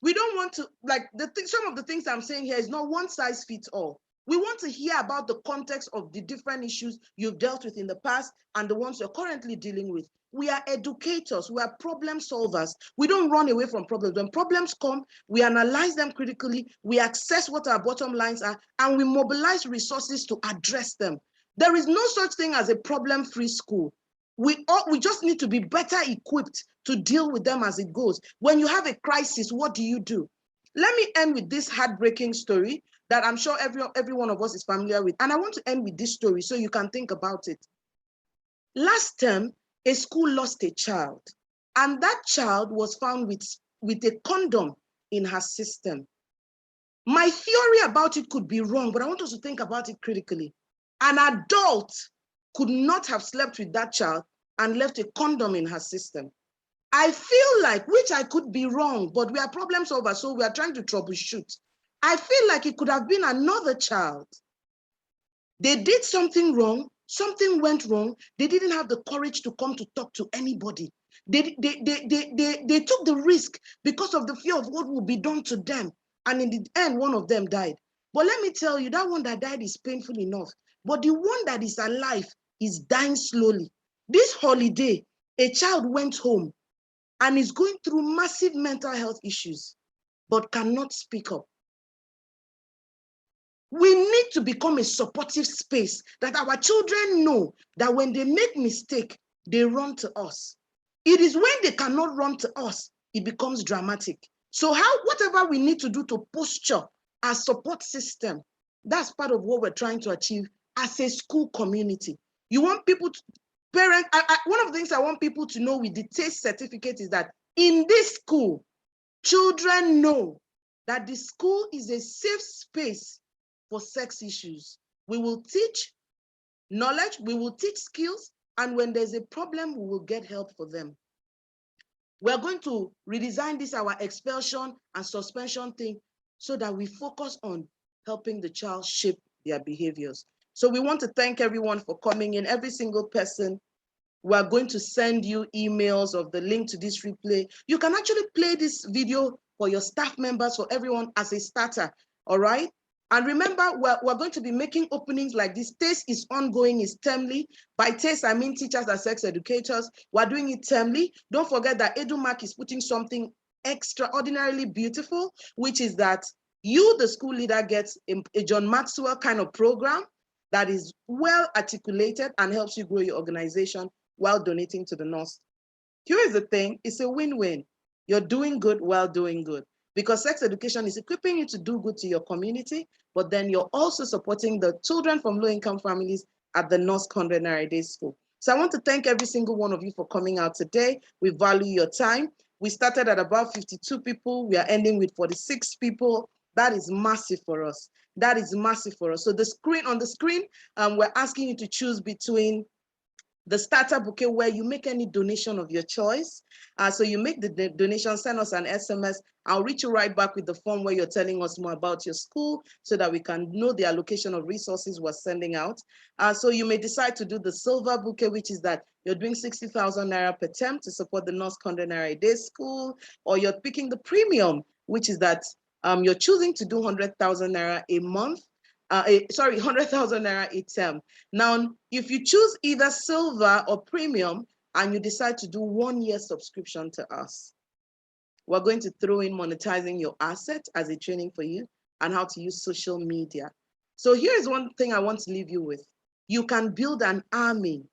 We don't want to, like, some of the things I'm saying here is not one size fits all. We want to hear about the context of the different issues you've dealt with in the past and the ones you're currently dealing with. We are educators, we are problem solvers. We don't run away from problems. When problems come, we analyze them critically, we assess what our bottom lines are, and we mobilize resources to address them. There is no such thing as a problem-free school. We just need to be better equipped to deal with them as it goes. When you have a crisis, what do you do? Let me end with this heartbreaking story that I'm sure every one of us is familiar with. And I want to end with this story so you can think about it. Last term, a school lost a child, and that child was found with a condom in her system. My theory about it could be wrong, but I want us to think about it critically. An adult could not have slept with that child and left a condom in her system. I feel like, which I could be wrong, but we are problem solvers, so we are trying to troubleshoot. I feel like it could have been another child. They did something wrong, something went wrong. They didn't have the courage to come to talk to anybody. They took the risk because of the fear of what will be done to them. And in the end, one of them died. But let me tell you, that one that died is painful enough. But the one that is alive is dying slowly. This holiday, a child went home and is going through massive mental health issues, but cannot speak up. We need to become a supportive space that our children know that when they make mistake, they run to us. It is when they cannot run to us, it becomes dramatic. So whatever we need to do to posture our support system, that's part of what we're trying to achieve as a school community. You want people to, parents, one of the things I want people to know with the TASTE certificate is that in this school, children know that the school is a safe space for sex issues. We will teach knowledge, we will teach skills, and when there's a problem, we will get help for them. We're going to redesign this, our expulsion and suspension thing, so that we focus on helping the child shape their behaviors. So we want to thank everyone for coming in, every single person. We're going to send you emails of the link to this replay. You can actually play this video for your staff members, for everyone as a starter, all right? And remember, we're going to be making openings like this. TASTE is ongoing, is termly. By TASTE, I mean teachers and sex educators. We're doing it termly. Don't forget that EduMark is putting something extraordinarily beautiful, which is that you, the school leader, gets a John Maxwell kind of program that is well articulated and helps you grow your organization while donating to the KNOSK. Here is the thing, it's a win-win. You're doing good while doing good, because sex education is equipping you to do good to your community, but then you're also supporting the children from low-income families at the KNOSK 100-a-day School. So I want to thank every single one of you for coming out today. We value your time. We started at about 52 people. We are ending with 46 people. That is massive for us. That is massive for us. So on the screen, we're asking you to choose between the starter bouquet, where you make any donation of your choice. So you make the donation, send us an SMS. I'll reach you right back with the form where you're telling us more about your school so that we can know the allocation of resources we're sending out. So you may decide to do the silver bouquet, which is that you're doing 60,000 Naira per term to support the KNOSK 100-a-day School, or you're picking the premium, which is that you're choosing to do 100,000 Naira a month. 100,000 Naira a term. Now, if you choose either silver or premium and you decide to do 1 year subscription to us, we're going to throw in monetizing your assets as a training for you and how to use social media. So here's one thing I want to leave you with. You can build an army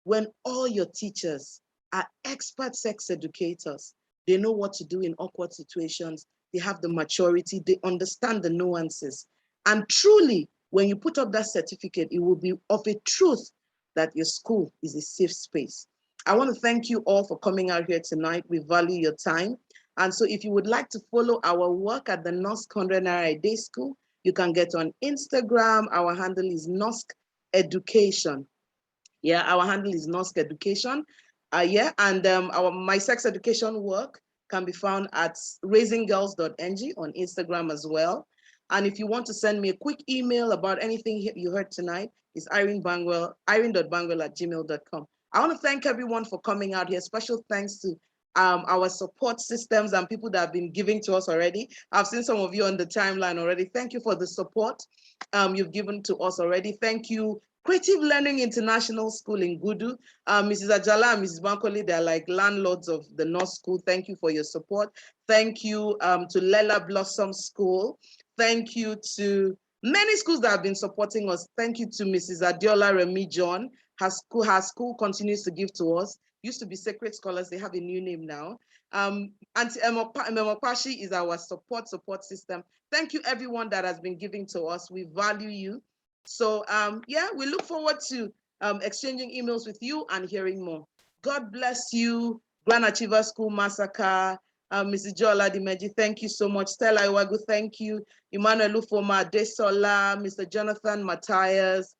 when all your teachers are expert sex educators. They know what to do in awkward situations. They have the maturity. They understand the nuances. And truly, when you put up that certificate, it will be of a truth that your school is a safe space. I want to thank you all for coming out here tonight. We value your time. And so if you would like to follow our work at the KNOSK 100-a-day School, you can get on Instagram. Our handle is KNOSK Education. Yeah, our handle is KNOSK Education. My sex education work can be found at raisinggirls.ng on Instagram as well. And if you want to send me a quick email about anything you heard tonight, it's irene.bangwell@gmail.com. I want to thank everyone for coming out here. Special thanks to our support systems and people that have been giving to us already. I've seen some of you on the timeline already. Thank you for the support you've given to us already. Thank you, Creative Learning International School in Gudu. Mrs. Ajala and Mrs. Bankole, they're like landlords of the KNOSK School. Thank you for your support. Thank you to Lela Blossom School. Thank you to many schools that have been supporting us. Thank you to Mrs. Adiola Remy John. Her school continues to give to us. Used to be Sacred Scholars. They have a new name now. Auntie Emopashi is our support system. Thank you, everyone that has been giving to us. We value you. So yeah, we look forward to exchanging emails with you and hearing more. God bless you. Grand Achiever School Massacre. Mrs. Jola Dimeji, thank you so much. Stella Iwagu, thank you. Emmanuel Lufoma, Desola, Mr. Jonathan Matthias.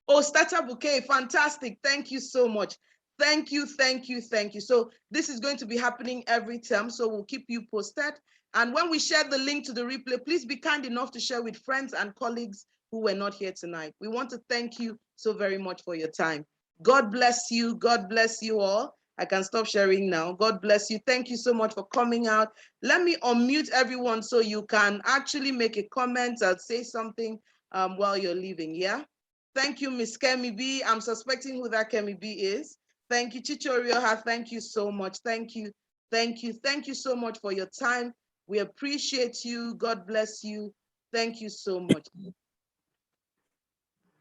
Oh, Starter Bouquet, fantastic. Thank you so much. Thank you, thank you, thank you. So this is going to be happening every term, so we'll keep you posted. And when we share the link to the replay, please be kind enough to share with friends and colleagues who were not here tonight. We want to thank you so very much for your time. God bless you. God bless you all. I can stop sharing now. God bless you. Thank you so much for coming out. Let me unmute everyone so you can actually make a comment or say something while you're leaving, yeah? Thank you, Miss Kemi B. I'm suspecting who that Kemi B is. Thank you, Chicho Rioja. Thank you so much. Thank you. Thank you. Thank you so much for your time. We appreciate you. God bless you. Thank you so much.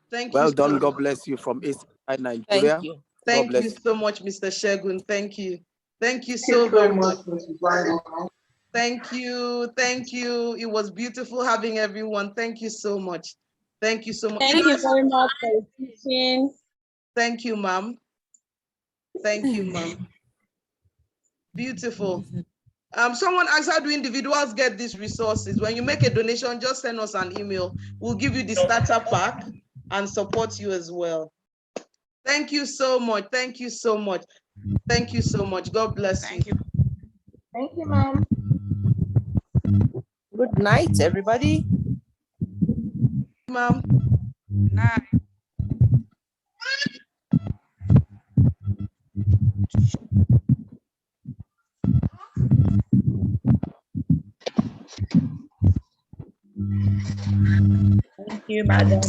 Thank you. Well done. So God much. bless you from East Nigeria. Thank you. Thank you so much, Mr. Shegun. Thank you. Thank you so very much. Thank you. Thank you. It was beautiful having everyone. Thank you so much. Thank you so much. Thank you very much for teaching. Thank you, ma'am. Thank you, ma'am. Beautiful. Someone asked, how do individuals get these resources? When you make a donation, just send us an email. We'll give you the starter pack and support you as well. Thank you so much. Thank you so much. Thank you so much. God bless you. Thank you, ma'am. Good night, everybody. Ma'am. Night. Thank you, madam.